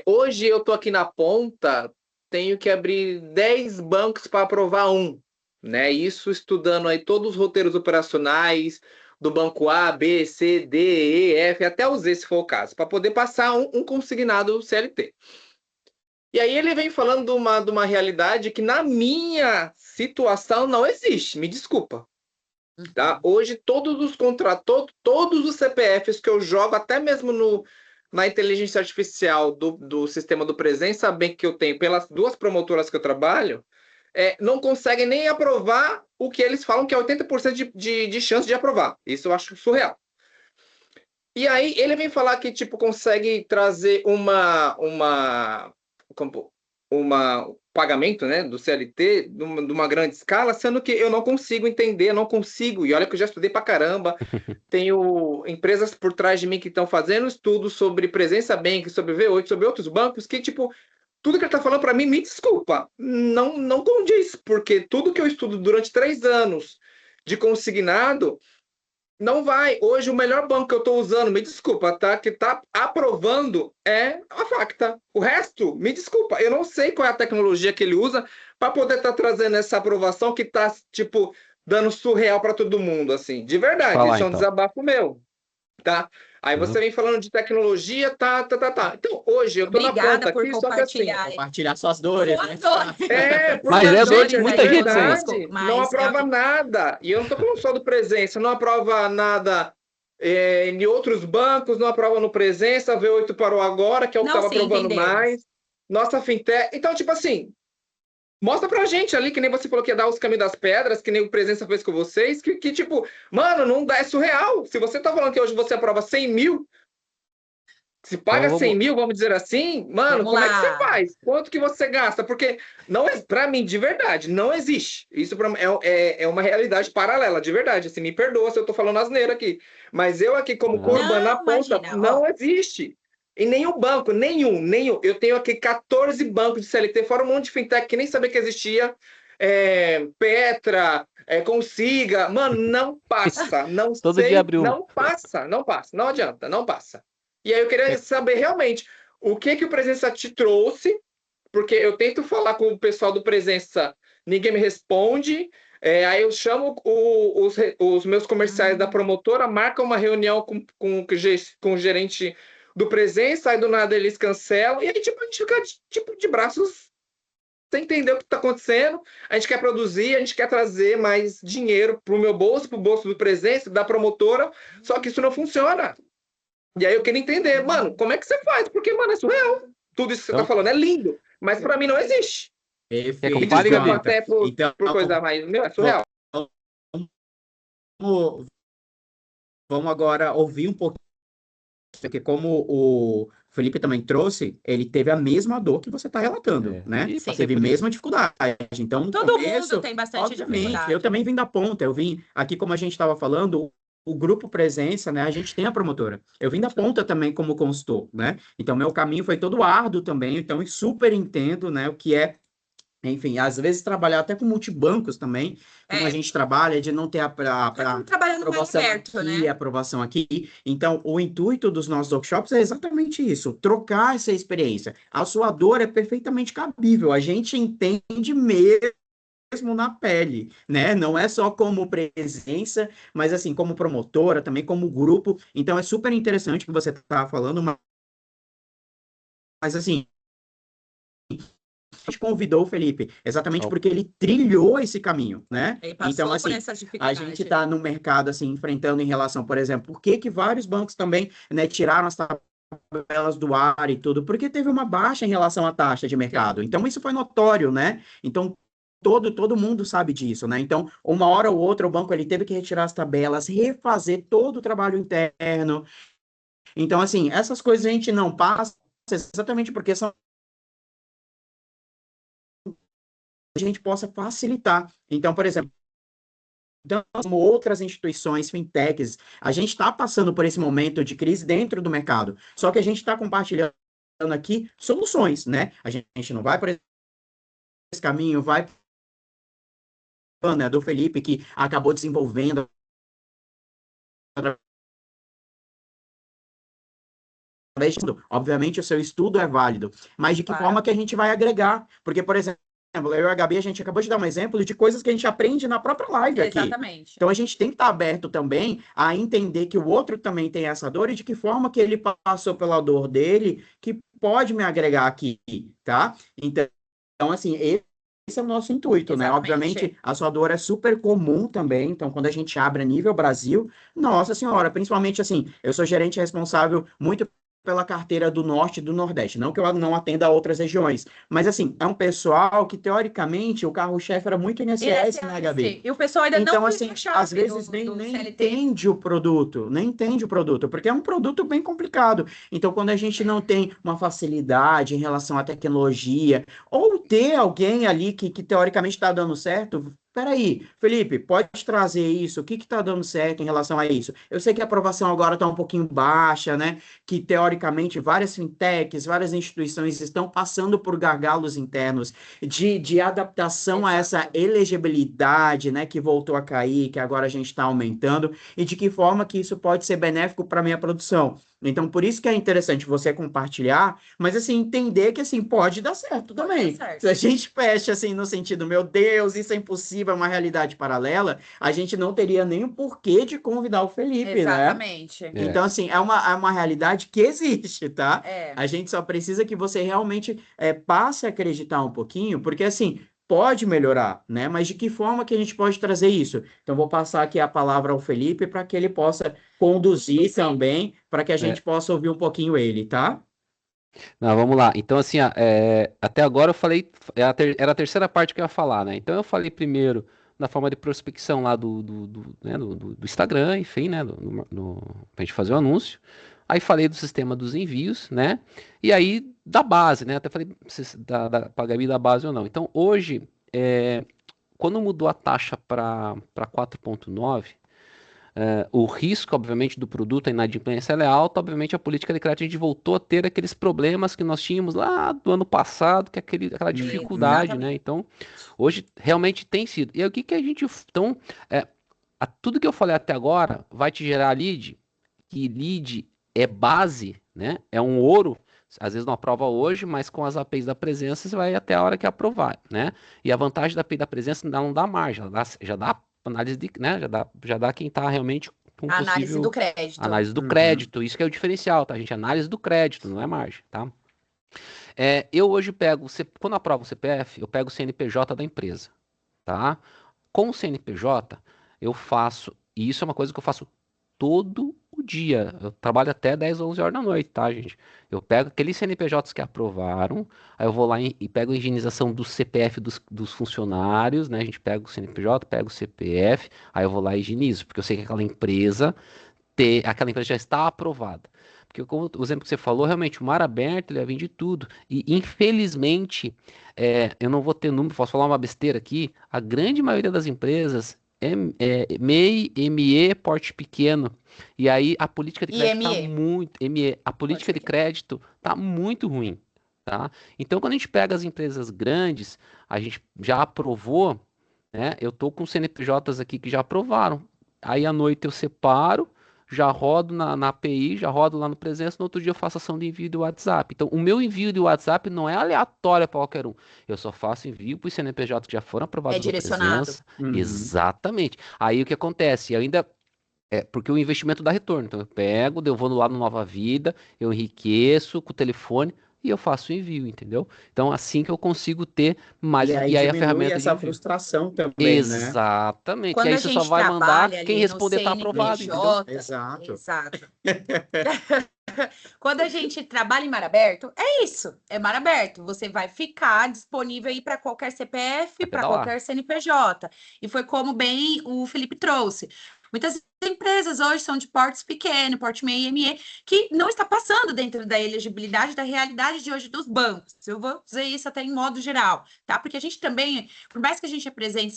Hoje eu tô aqui na ponta, tenho que abrir 10 bancos para aprovar um, né? Isso estudando aí todos os roteiros operacionais do banco A, B, C, D, E, F, até o Z, se for o caso, para poder passar um consignado CLT. E aí ele vem falando de uma realidade que na minha situação não existe, me desculpa. Tá? Hoje todos os contratos, todos os CPFs que eu jogo, até mesmo na inteligência artificial do sistema do Presença Bank que eu tenho pelas 2 promotoras que eu trabalho, não conseguem nem aprovar o que eles falam que é 80% de chance de aprovar. Isso eu acho surreal. E aí ele vem falar que, tipo, consegue trazer uma pagamento, né, do CLT de uma grande escala, sendo que eu não consigo entender, não consigo. E olha que eu já estudei pra caramba. Tenho empresas por trás de mim que estão fazendo estudos sobre Presença Bank, sobre V8, sobre outros bancos, que, tipo, tudo que ele está falando para mim, me desculpa, não condiz, porque tudo que eu estudo durante 3 anos de consignado não vai. Hoje, o melhor banco que eu estou usando, me desculpa, tá? Que está aprovando é a Facta. O resto, me desculpa, eu não sei qual é a tecnologia que ele usa para poder estar trazendo essa aprovação que está, tipo, dando surreal para todo mundo, assim. De verdade, Fala, isso é um então. desabafo meu, tá? Aí você vem falando de tecnologia, tá. Então, hoje eu tô na Obrigada ponta por aqui, só que assim, compartilhar. Compartilhar suas dores, né? porque Mas a é dor gente, de de muita gente isso aí. verdade, não Mas aprova nada. E eu não tô falando só do Presença, não aprova nada em outros bancos, não aprova no Presença, V8 parou agora, que é o que Não, estava sim, aprovando entendemos. mais. Nossa fintech. Então, tipo assim, mostra pra gente ali, que nem você falou que ia dar os caminhos das pedras, que nem o Presença fez com vocês, que tipo, mano, não dá, é surreal. Se você tá falando que hoje você aprova 100 mil, se paga Então 100 mil, vamos dizer assim, mano, Vamos como é que lá. você faz? Quanto que você gasta? Porque não é, para mim, de verdade, não existe. Isso pra, é uma realidade paralela, de verdade. Assim, me perdoa se eu tô falando asneira aqui. Mas eu aqui, como Corban na Não, ponta, imagina, não ó. existe. Em nenhum banco, nenhum. Eu tenho aqui 14 bancos de CLT, fora um monte de fintech que nem sabia que existia. Petra, Consiga. Mano, não passa. Não Todo dia sei, abre um. não passa. Não passa. Não adianta, não passa. E aí eu queria saber realmente o que o Presença te trouxe, porque eu tento falar com o pessoal do Presença, ninguém me responde. Aí eu chamo os meus comerciais da promotora, marcam uma reunião com o gerente do Presença, aí do nada eles cancelam, e aí tipo, a gente fica tipo, de braços sem entender o que está acontecendo. A gente quer produzir, a gente quer trazer mais dinheiro para o meu bolso, para o bolso do Presença, da promotora, só que isso não funciona. E aí eu queria entender, mano, como é que você faz? Porque, mano, é surreal. Tudo isso que você tá Então, falando é lindo, mas pra mim não existe. quer que eu Perfeito, fale, Desculpa Gabi? Jonathan. até Então, por coisa mais. Meu, é surreal. vamos, vamos agora ouvir um pouquinho, porque como o Felipe também trouxe, ele teve a mesma dor que você está relatando, né? E Sim. passei Teve a por isso. mesma dificuldade. Então, no Todo começo, mundo tem bastante obviamente, dificuldade. eu também vim da ponta. Eu vim aqui, como a gente estava falando, o grupo Presença, né? A gente tem a promotora. Eu vim da ponta também como consultor, né? Então, meu caminho foi todo árduo também. Então, eu super entendo, né? O que é. Enfim, às vezes trabalhar até com multibancos também, como a gente trabalha, de não ter a Trabalhando no aprovação aberto, aqui, né? aprovação aqui. Então, o intuito dos nossos workshops é exatamente isso, trocar essa experiência. A sua dor é perfeitamente cabível, a gente entende mesmo na pele, né? Não é só como presença, mas assim, como promotora, também como grupo. Então, é super interessante o que você está falando, mas assim, a gente convidou o Felipe, exatamente porque ele trilhou esse caminho, né? Ele passou Então, por assim, essa a dificuldade. gente está no mercado, assim, enfrentando em relação, por exemplo, por que vários bancos também, né, tiraram as tabelas do ar e tudo? Porque teve uma baixa em relação à taxa de mercado. Então, isso foi notório, né? Então, todo mundo sabe disso, né? Então, uma hora ou outra, o banco ele teve que retirar as tabelas, refazer todo o trabalho interno. Então, assim, essas coisas a gente não passa exatamente porque são a gente possa facilitar. Então, por exemplo, como outras instituições, fintechs, a gente está passando por esse momento de crise dentro do mercado. Só que a gente está compartilhando aqui soluções, né? A gente não vai por esse caminho, vai né, do Felipe, que acabou desenvolvendo obviamente o seu estudo é válido, mas de que forma que a gente vai agregar? Porque, por exemplo, eu e a Gabi, a gente acabou de dar um exemplo de coisas que a gente aprende na própria live aqui. Exatamente. Então, a gente tem que estar aberto também a entender que o outro também tem essa dor e de que forma que ele passou pela dor dele que pode me agregar aqui, tá? Então assim, esse é o nosso intuito, né? Exatamente. Obviamente, a sua dor é super comum também. Então, quando a gente abre a nível Brasil, nossa senhora, principalmente assim, eu sou gerente responsável muito pela carteira do Norte e do Nordeste. Não que eu não atenda a outras regiões, mas assim, é um pessoal que, teoricamente, o carro-chefe era muito INSS, né, Gabi? E o pessoal ainda Então, não assim, viu a chave às vezes do nem CLT. entende o produto, nem entende o produto, porque é um produto bem complicado. Então, quando a gente não tem uma facilidade em relação à tecnologia, ou ter alguém ali que teoricamente está dando certo, peraí, Felipe, pode trazer isso, o que está dando certo em relação a isso? Eu sei que a aprovação agora está um pouquinho baixa, né? Que teoricamente várias fintechs, várias instituições estão passando por gargalos internos de adaptação a essa elegibilidade, né, que voltou a cair, que agora a gente está aumentando, e de que forma que isso pode ser benéfico para a minha produção. Então, por isso que é interessante você compartilhar, mas, assim, entender que, assim, pode dar certo também. Dar certo. Se a gente fecha, assim, no sentido, meu Deus, isso é impossível, é uma realidade paralela, a gente não teria nem o porquê de convidar o Felipe, Exatamente. né? Então, assim, é uma realidade que existe, tá? É. A gente só precisa que você realmente passe a acreditar um pouquinho, porque, assim, pode melhorar, né? Mas de que forma que a gente pode trazer isso? Então, vou passar aqui a palavra ao Felipe para que ele possa conduzir também, para que a gente possa ouvir um pouquinho ele, tá? Não, vamos lá. Então, assim, até agora eu falei, era a terceira parte que eu ia falar, né? Então eu falei primeiro na forma de prospecção lá né, do Instagram, enfim, né? Pra gente fazer o anúncio. Aí falei do sistema dos envios, né? E aí da base, né? Até falei pra Gabi da base ou não. Então hoje, quando mudou a taxa para 4,9, o risco, obviamente, do produto, a inadimplência ela é alta, obviamente a política de crédito a gente voltou a ter aqueles problemas que nós tínhamos lá do ano passado, que é aquela dificuldade, né? Então, hoje realmente tem sido. E aí, o que que a gente... Então, tudo que eu falei até agora vai te gerar lead, que lead é base, né? É um ouro, às vezes não aprova hoje, mas com as APIs da presença você vai até a hora que aprovar, né? E a vantagem da API da presença não dá margem, já dá análise de, né? Já dá quem está realmente com A análise do crédito. Análise do crédito, isso que é o diferencial, tá, gente? Análise do crédito, não é margem, tá? Eu hoje pego, quando eu aprovo o CPF, eu pego o CNPJ da empresa, tá? Com o CNPJ, eu faço, e isso é uma coisa que eu faço todo o dia. Eu trabalho até 10, 11 horas da noite, tá, gente? Eu pego aqueles CNPJs que aprovaram, aí eu vou lá e pego a higienização do CPF dos funcionários, né? A gente pega o CNPJ, pega o CPF, aí eu vou lá e higienizo, porque eu sei que aquela empresa já está aprovada. Porque como o exemplo que você falou, realmente, o mar aberto, ele vai vir de tudo. E, infelizmente, eu não vou ter número, posso falar uma besteira aqui, a grande maioria das empresas MEI, ME, porte pequeno. E aí a política de crédito está muito. ME, a política de crédito está muito ruim. Tá? Então, quando a gente pega as empresas grandes, a gente já aprovou, né? Eu tô com CNPJs aqui que já aprovaram. Aí à noite eu separo, já rodo na API, já rodo lá no Presença, no outro dia eu faço ação de envio do WhatsApp. Então, o meu envio de WhatsApp não é aleatório para qualquer um. Eu só faço envio para os CNPJ que já foram aprovados no direcionado. Presença. Exatamente. Aí o que acontece? Eu ainda porque o investimento dá retorno. Então eu pego, eu vou lá no Nova Vida, eu enriqueço com o telefone e eu faço o envio, entendeu? Então assim que eu consigo ter mais. E aí E aí a diminui ferramenta de essa envio. frustração também, né? Exatamente. Quando E aí a você só gente vai mandar trabalha quem ali no responder tá aprovado, entendeu? Exato. Exato. Quando a gente trabalha em mar aberto, é isso, é mar aberto. Você vai ficar disponível aí para qualquer CPF, Vai para pedalar. qualquer CNPJ. E foi como bem o Felipe trouxe. Muitas empresas hoje são de portes pequeno, porte MEI e ME, que não está passando dentro da elegibilidade da realidade de hoje dos bancos. Eu vou dizer isso até em modo geral, tá? Porque a gente também, por mais que a gente apresente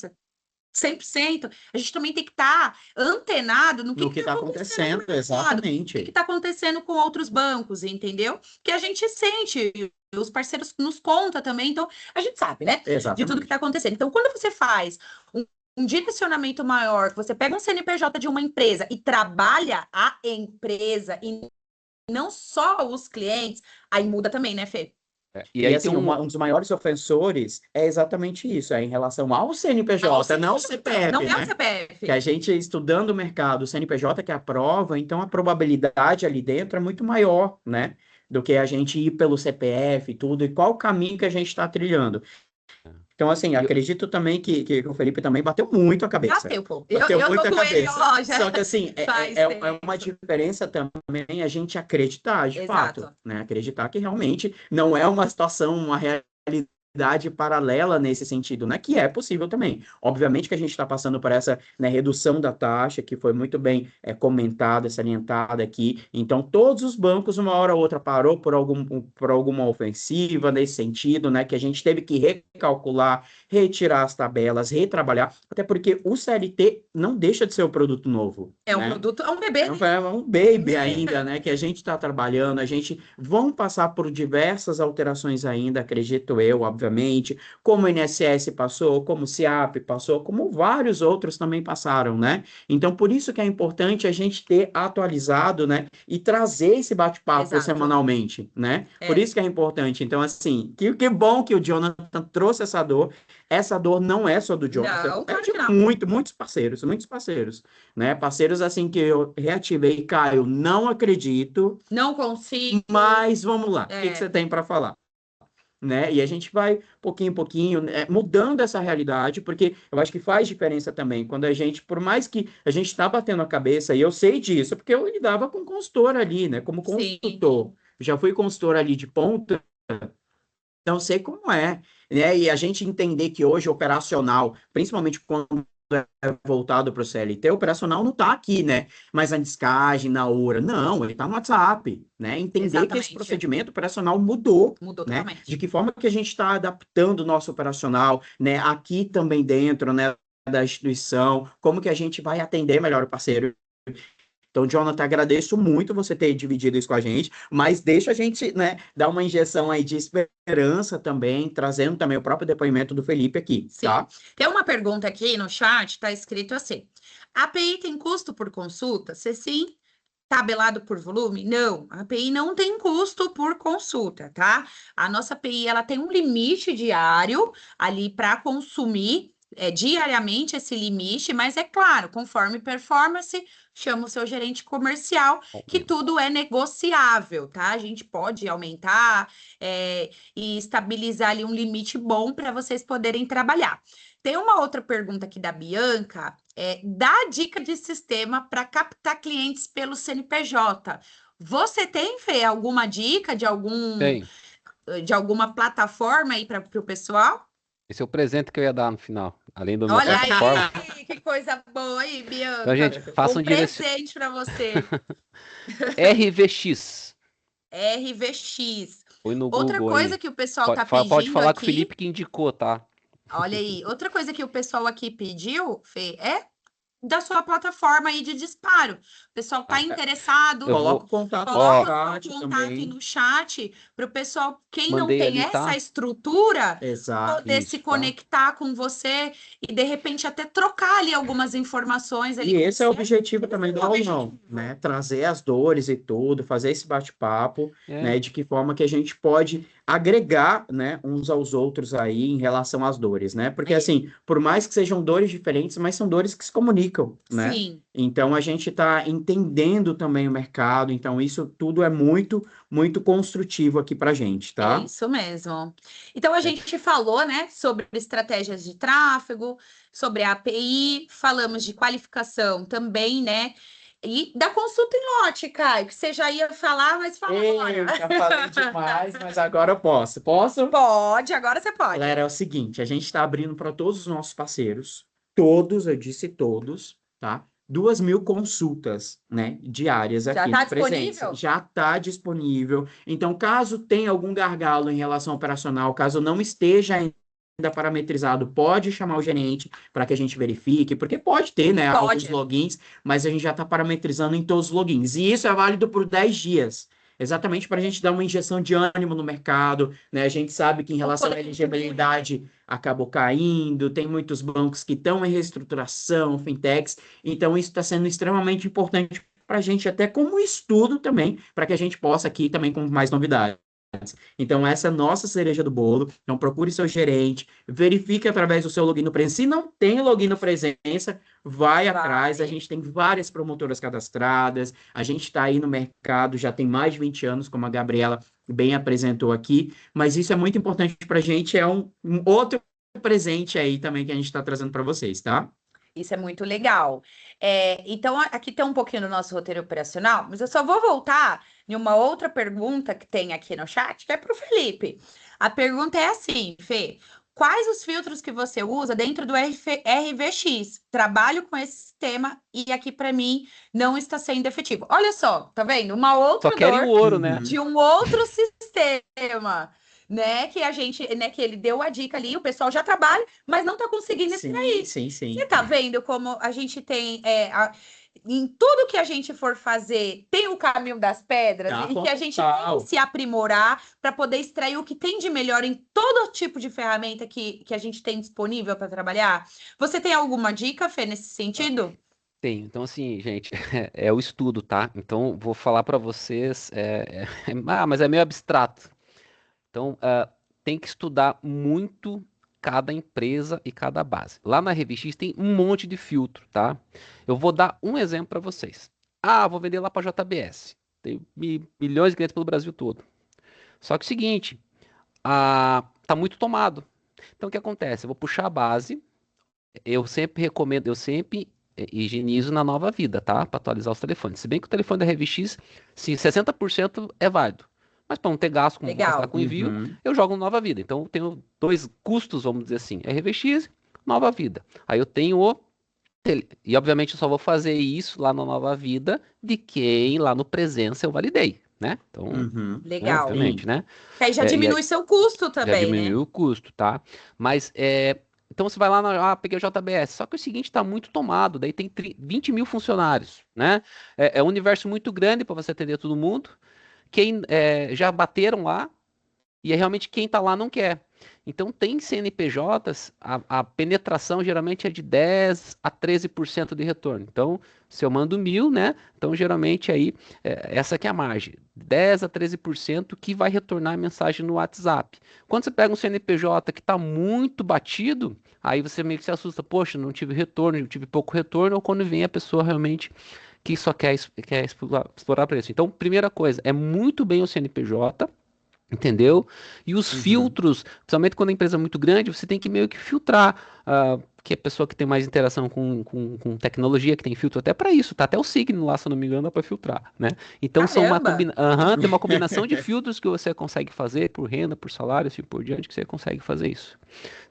100%, a gente também tem que estar antenado no que está acontecendo, exatamente. O que está acontecendo com outros bancos, entendeu? Que a gente sente, os parceiros nos contam também, então a gente sabe, né? Exatamente. De tudo que está acontecendo. Então, quando você faz um direcionamento maior, você pega um CNPJ de uma empresa e trabalha a empresa e não só os clientes, aí muda também, né, Fê? E aí, assim, um dos maiores ofensores é exatamente isso, em relação ao CNPJ, não ao CPF, não né? é o CPF. Que a gente, estudando o mercado, o CNPJ que aprova, então a probabilidade ali dentro é muito maior, né? Do que a gente ir pelo CPF e tudo, e qual o caminho que a gente está trilhando. Então, assim, acredito também que o Felipe também bateu muito a cabeça. Bateu, pô. Bateu Eu muito tô a com ele, cabeça. ó, já Só que, assim, faz é tempo. uma diferença também a gente acreditar, de fato, Exato. né? Acreditar que realmente não é uma situação, uma realidade paralela nesse sentido, né? Que é possível também. Obviamente que a gente está passando por essa, né, redução da taxa, que foi muito bem comentada, salientada aqui. Então, todos os bancos, uma hora ou outra, parou por alguma ofensiva nesse sentido, né? Que a gente teve que recalcular, retirar as tabelas, retrabalhar, até porque o CLT não deixa de ser um produto novo. É um né? produto, é um bebê, né? É um baby ainda, né? Que a gente está trabalhando, vão passar por diversas alterações ainda, acredito eu, obviamente, como o INSS passou, como o SEAP passou, como vários outros também passaram, né? Então, por isso que é importante a gente ter atualizado, né? E trazer esse bate-papo Exato. semanalmente, né? Por É. isso que é importante. Então, assim, que bom que o Jonathan trouxe essa dor. Essa dor não é só do Jonathan, Não, é claro de que não. muitos parceiros, né? Parceiros assim que eu reativei, Caio, não acredito, Não consigo. mas vamos lá. O que É. você tem para falar? Né? E a gente vai, pouquinho em pouquinho, né, mudando essa realidade, porque eu acho que faz diferença também, quando a gente, por mais que a gente está batendo a cabeça, e eu sei disso, porque eu lidava com consultor ali, né? Como Sim. consultor. Já fui consultor ali de ponta, então sei como é, né? E a gente entender que hoje operacional, principalmente quando é voltado para o CLT, o operacional não está aqui, né? Mas a descagem, na hora, não, ele está no WhatsApp, né? Entender que esse Exatamente. procedimento operacional mudou, Mudou né? totalmente. De que forma que a gente está adaptando o nosso operacional, né? Aqui também dentro, né? Da instituição, como que a gente vai atender melhor o parceiro. Então, Jonathan, agradeço muito você ter dividido isso com a gente, mas deixa a gente, né, dar uma injeção aí de esperança também, trazendo também o próprio depoimento do Felipe aqui, Sim. tá? Tem uma pergunta aqui no chat, tá escrito assim: a API tem custo por consulta? Se sim, tabelado por volume? Não, a API não tem custo por consulta, tá? A nossa API, ela tem um limite diário ali para consumir diariamente esse limite, mas é claro, conforme performance, chama o seu gerente comercial, que tudo é negociável, tá? A gente pode aumentar e estabilizar ali um limite bom para vocês poderem trabalhar. Tem uma outra pergunta aqui da Bianca, dá dica de sistema para captar clientes pelo CNPJ. Você tem, Fê, alguma dica de alguma plataforma aí para o pessoal? Esse é o presente que eu ia dar no final, além da minha Olha plataforma. aí, que coisa boa aí, Bianca. Então, gente, façam presente para você. RVX. RVX. Põe no Outra Google coisa aí. que o pessoal tá Pode pedindo falar com o aqui, Felipe que indicou, tá? olha aí, outra coisa que o pessoal aqui pediu, Fê, é da sua plataforma aí de disparo. O pessoal tá interessado, Eu vou- Coloca o contato coloca no o chat contato também. no chat para o pessoal, quem não Mandei tem ali, essa tá? estrutura, Exato, poder isso, se tá? conectar com você e de repente até trocar ali algumas informações ali E com esse é o você. objetivo também do aulão, né? Trazer as dores e tudo, fazer esse bate-papo, É. né? De que forma que a gente pode agregar, né, uns aos outros aí em relação às dores, né? Porque assim, por mais que sejam dores diferentes, mas são dores que se comunicam, né? Sim. Então a gente está entendendo também o mercado, então isso tudo é muito, muito construtivo aqui para a gente, É tá? isso mesmo. Então, a gente falou, né, sobre estratégias de tráfego, sobre a API, falamos de qualificação também, né, e da consulta em lote, Caio, que você já ia falar, mas fala agora. Eu já falei demais, mas agora eu posso. Posso? Pode, agora você pode. Galera, é o seguinte, a gente está abrindo para todos os nossos parceiros, todos, eu disse todos, tá? 2.000 consultas, né, diárias Já aqui tá no Presença. disponível? Já está disponível. Então, caso tenha algum gargalo em relação ao operacional, caso não esteja ainda parametrizado, pode chamar o gerente para que a gente verifique, porque pode ter, né, alguns Pode. logins, mas a gente já está parametrizando em todos os logins. E isso é válido por 10 dias. Exatamente para a gente dar uma injeção de ânimo no mercado, né? A gente sabe que em relação à elegibilidade acabou caindo, tem muitos bancos que estão em reestruturação, fintechs, então isso está sendo extremamente importante para a gente, até como estudo também, para que a gente possa aqui também com mais novidades. Então, essa é a nossa cereja do bolo. Então, procure seu gerente, verifique através do seu login no Presença. Se não tem login no Presença, vai atrás. A gente tem várias promotoras cadastradas, a gente está aí no mercado, já tem mais de 20 anos, como a Gabriela bem apresentou aqui, mas isso é muito importante para a gente, é um outro presente aí também que a gente está trazendo para vocês, tá? Isso é muito legal. Então, aqui tem um pouquinho do nosso roteiro operacional, mas eu só vou voltar em uma outra pergunta que tem aqui no chat, que é para o Felipe. A pergunta é assim, Fê: quais os filtros que você usa dentro do RVX? Trabalho com esse sistema e aqui para mim não está sendo efetivo. Olha só, tá vendo? Uma outra Só querem dor o ouro, né? de um outro sistema, né? Que a gente, né? Que ele deu a dica ali, o pessoal já trabalha, mas não está conseguindo extrair. Sim. Você tá vendo como a gente tem em tudo que a gente for fazer, tem o caminho das pedras Tá, e que a gente tem total. que se aprimorar para poder extrair o que tem de melhor em todo tipo de ferramenta que a gente tem disponível para trabalhar? Você tem alguma dica, Fê, nesse sentido? Tenho. Então, assim, gente, é o estudo, tá? Então, vou falar para vocês. Mas é meio abstrato. Então, tem que estudar muito cada empresa e cada base. Lá na RVX tem um monte de filtro, tá? Eu vou dar um exemplo para vocês. Vou vender lá para JBS. Tem milhões de clientes pelo Brasil todo. Só que é o seguinte, tá muito tomado. Então, o que acontece? Eu vou puxar a base. Eu sempre recomendo, eu sempre higienizo na Nova Vida, tá? Para atualizar os telefones. Se bem que o telefone da RVX, sim, 60% é válido. Mas para não ter gasto com Legal. gastar com envio, eu jogo no Nova Vida. Então eu tenho dois custos, vamos dizer assim, RVX, Nova Vida. Aí eu tenho e obviamente eu só vou fazer isso lá na Nova Vida de quem lá no presença eu validei, né? Então, Legal. obviamente, né? Que aí já diminui seu custo Já também, diminui né? o custo, tá? Mas então você vai lá, peguei o JBS. Só que é o seguinte, tá muito tomado. Daí tem 20 mil funcionários, né? É um universo muito grande para você atender todo mundo. Quem já bateram lá e é realmente quem tá lá não quer. Então tem CNPJs, a penetração geralmente é de 10 a 13% de retorno. Então, se eu mando 1.000, né? Então geralmente aí, essa aqui é a margem. 10 a 13% que vai retornar a mensagem no WhatsApp. Quando você pega um CNPJ que está muito batido, aí você meio que se assusta. Poxa, não tive retorno, eu tive pouco retorno. Ou quando vem a pessoa realmente que só quer explorar preço. Então, primeira coisa, é muito bem o CNPJ, entendeu? E os filtros, principalmente quando a empresa é muito grande, você tem que meio que filtrar, que a pessoa que tem mais interação com tecnologia, que tem filtro até para isso, tá? Até o signo lá, se eu não me engano, dá para filtrar, né? Então Caramba! tem uma combinação de filtros que você consegue fazer por renda, por salário, assim por diante, que você consegue fazer isso.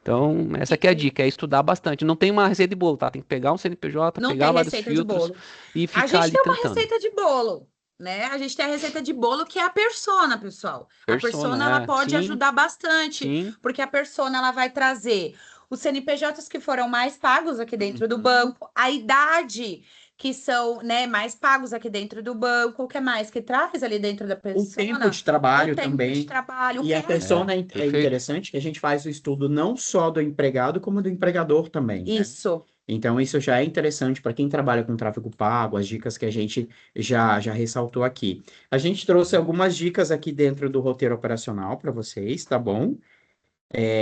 Então, essa aqui é a dica, é estudar bastante. Não tem uma receita de bolo, tá? Tem que pegar um CNPJ, Não pegar tem vários receita de filtros bolo. e A ficar gente ali tem uma tentando. receita de bolo, né? A gente tem a receita de bolo que é a persona, pessoal. A persona ela pode Sim, ajudar bastante, sim. porque a persona ela vai trazer os CNPJs que foram mais pagos aqui dentro do banco, a idade que são, né, mais pagos aqui dentro do banco, o que mais que traz ali dentro da O persona? tempo de trabalho O tempo de também. trabalho, o E a que persona é Perfeito. interessante que a gente faz o estudo não só do empregado, como do empregador também, né? isso. Então, isso já é interessante para quem trabalha com tráfego pago, as dicas que a gente já ressaltou aqui. A gente trouxe algumas dicas aqui dentro do roteiro operacional para vocês, tá bom?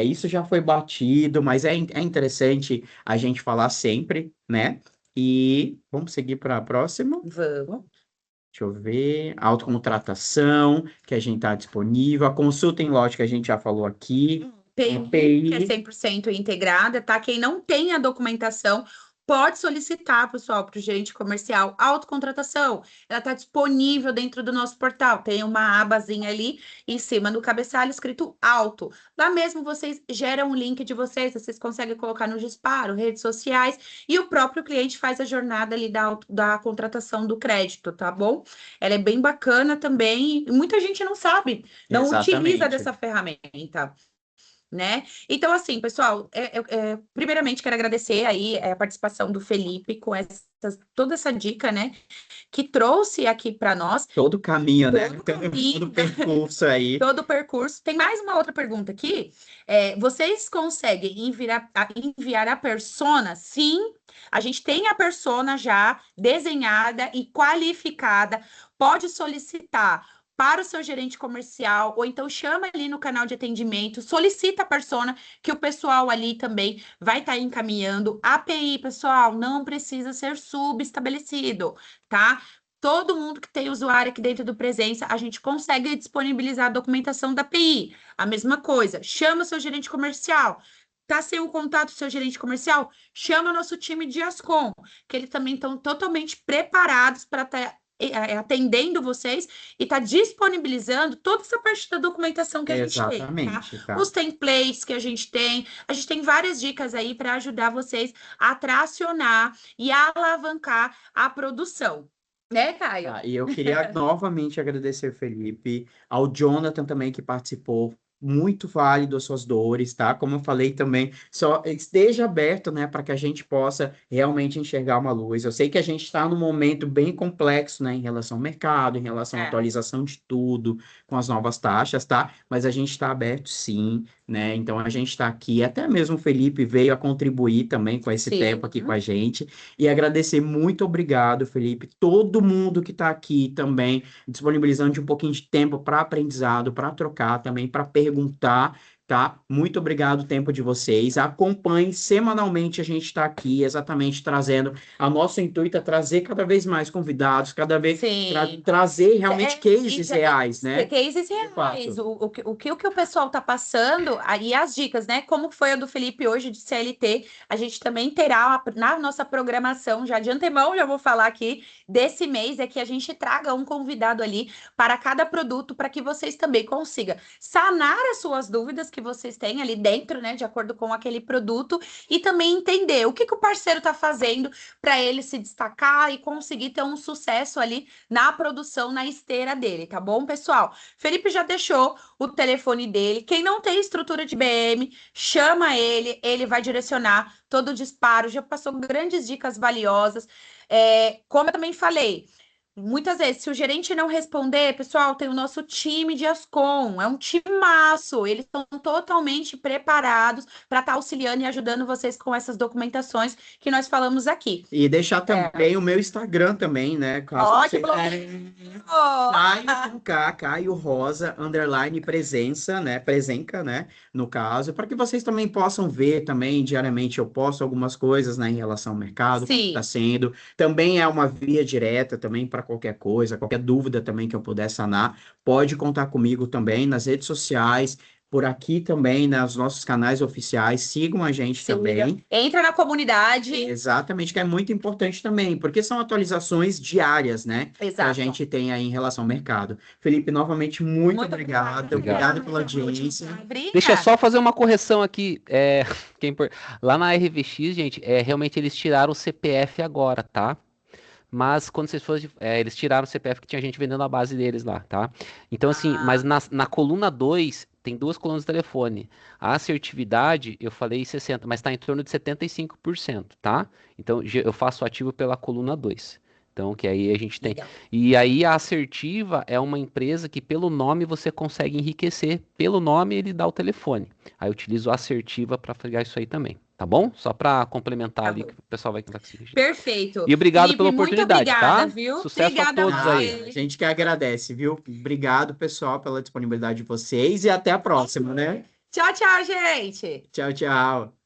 Isso já foi batido, mas é interessante a gente falar sempre, né? E vamos seguir para a próxima. Vamos. Deixa eu ver. Autocontratação, que a gente está disponível. A consulta em lote, que a gente já falou aqui. PI, que é 100% integrada, tá? Quem não tem a documentação pode solicitar, pessoal, para o gerente comercial, autocontratação. Ela está disponível dentro do nosso portal. Tem uma abazinha ali em cima do cabeçalho escrito auto. Lá mesmo vocês geram o link de vocês conseguem colocar no disparo, redes sociais, e o próprio cliente faz a jornada ali da contratação do crédito, tá bom? Ela é bem bacana também, e muita gente não sabe, não utiliza dessa ferramenta. Né? Então, assim, pessoal, primeiramente quero agradecer aí a participação do Felipe com toda essa dica, né, que trouxe aqui para nós. Todo o caminho, né? Todo o caminho. Todo o percurso aí. Todo o percurso. Tem mais uma outra pergunta aqui. Vocês conseguem enviar a persona? Sim, a gente tem a persona já desenhada e qualificada. Pode solicitar para o seu gerente comercial, ou então chama ali no canal de atendimento, solicita a persona, que o pessoal ali também vai estar encaminhando. API, pessoal, não precisa ser subestabelecido, tá? Todo mundo que tem usuário aqui dentro do Presença, a gente consegue disponibilizar a documentação da API. A mesma coisa, chama o seu gerente comercial, Tá sem o contato do seu gerente comercial? Chama nosso time de Ascom, que eles também estão totalmente preparados para estar atendendo vocês e tá disponibilizando toda essa parte da documentação que a gente tem, tá? Exatamente, tá? Os templates que a gente tem várias dicas aí para ajudar vocês a tracionar e a alavancar a produção. Né, Caio? E eu queria novamente agradecer, Felipe, ao Jonathan também que participou. Muito válido as suas dores, tá? Como eu falei também, só esteja aberto, né, para que a gente possa realmente enxergar uma luz. Eu sei que a gente está num momento bem complexo, né, em relação ao mercado, em relação à atualização de tudo, com as novas taxas, tá? Mas a gente está aberto, sim, né? Então a gente está aqui, até mesmo o Felipe veio a contribuir também com esse tempo aqui com a gente. E agradecer, muito obrigado, Felipe, todo mundo que está aqui também, disponibilizando um pouquinho de tempo para aprendizado, para trocar também, para perguntar, tá? Muito obrigado o tempo de vocês. Acompanhem semanalmente, a gente está aqui exatamente trazendo, a nosso intuito é trazer cada vez mais convidados, cada vez trazer realmente cases reais, né? Cases reais, o que o pessoal está passando, aí as dicas, né? Como foi a do Felipe hoje de CLT, a gente também terá na nossa programação, já de antemão, já vou falar aqui, desse mês, é que a gente traga um convidado ali para cada produto, para que vocês também consigam sanar as suas dúvidas que vocês têm ali dentro, né, de acordo com aquele produto, e também entender o que o parceiro está fazendo para ele se destacar e conseguir ter um sucesso ali na produção, na esteira dele, tá bom, pessoal? Felipe já deixou o telefone dele. Quem não tem estrutura de BM, chama ele, ele vai direcionar todo o disparo, já passou grandes dicas valiosas. Como eu também falei, muitas vezes, se o gerente não responder, pessoal, tem o nosso time de Ascom, é um timaço, eles estão totalmente preparados para estar auxiliando e ajudando vocês com essas documentações que nós falamos aqui. E deixar também o meu Instagram também, né? Caso que Caio com K, Caio Rosa, _ presença, né? Presenca, né? No caso, para que vocês também possam ver também, diariamente eu posto algumas coisas, né, em relação ao mercado, como está sendo. Também é uma via direta também para qualquer coisa, qualquer dúvida também que eu puder sanar, pode contar comigo também nas redes sociais, por aqui também, nos nossos canais oficiais, sigam a gente também. Entra na comunidade. Exatamente, que é muito importante também, porque são atualizações diárias, né? Exato. Que a gente tem aí em relação ao mercado. Felipe, novamente, muito obrigado. Obrigado pela audiência. Deixa eu só fazer uma correção aqui. Lá na RVX, gente, realmente eles tiraram o CPF agora, tá? Mas quando vocês forem, eles tiraram o CPF que tinha gente vendendo a base deles lá, tá? Então, assim, mas na coluna 2, tem 2 colunas de telefone. A assertividade, eu falei 60%, mas está em torno de 75%, tá? Então, eu faço ativo pela coluna 2. Então, que aí a gente tem. Legal. E aí a assertiva é uma empresa que pelo nome você consegue enriquecer. Pelo nome ele dá o telefone. Aí eu utilizo a assertiva para pegar isso aí também. Tá bom? Só para complementar ali que o pessoal vai conseguir. Perfeito. E obrigado Felipe, pela oportunidade, muito obrigada, tá? Viu? Sucesso obrigada a todos aí. A gente que agradece, viu? Obrigado, pessoal, pela disponibilidade de vocês e até a próxima, né? Tchau, tchau, gente. Tchau, tchau.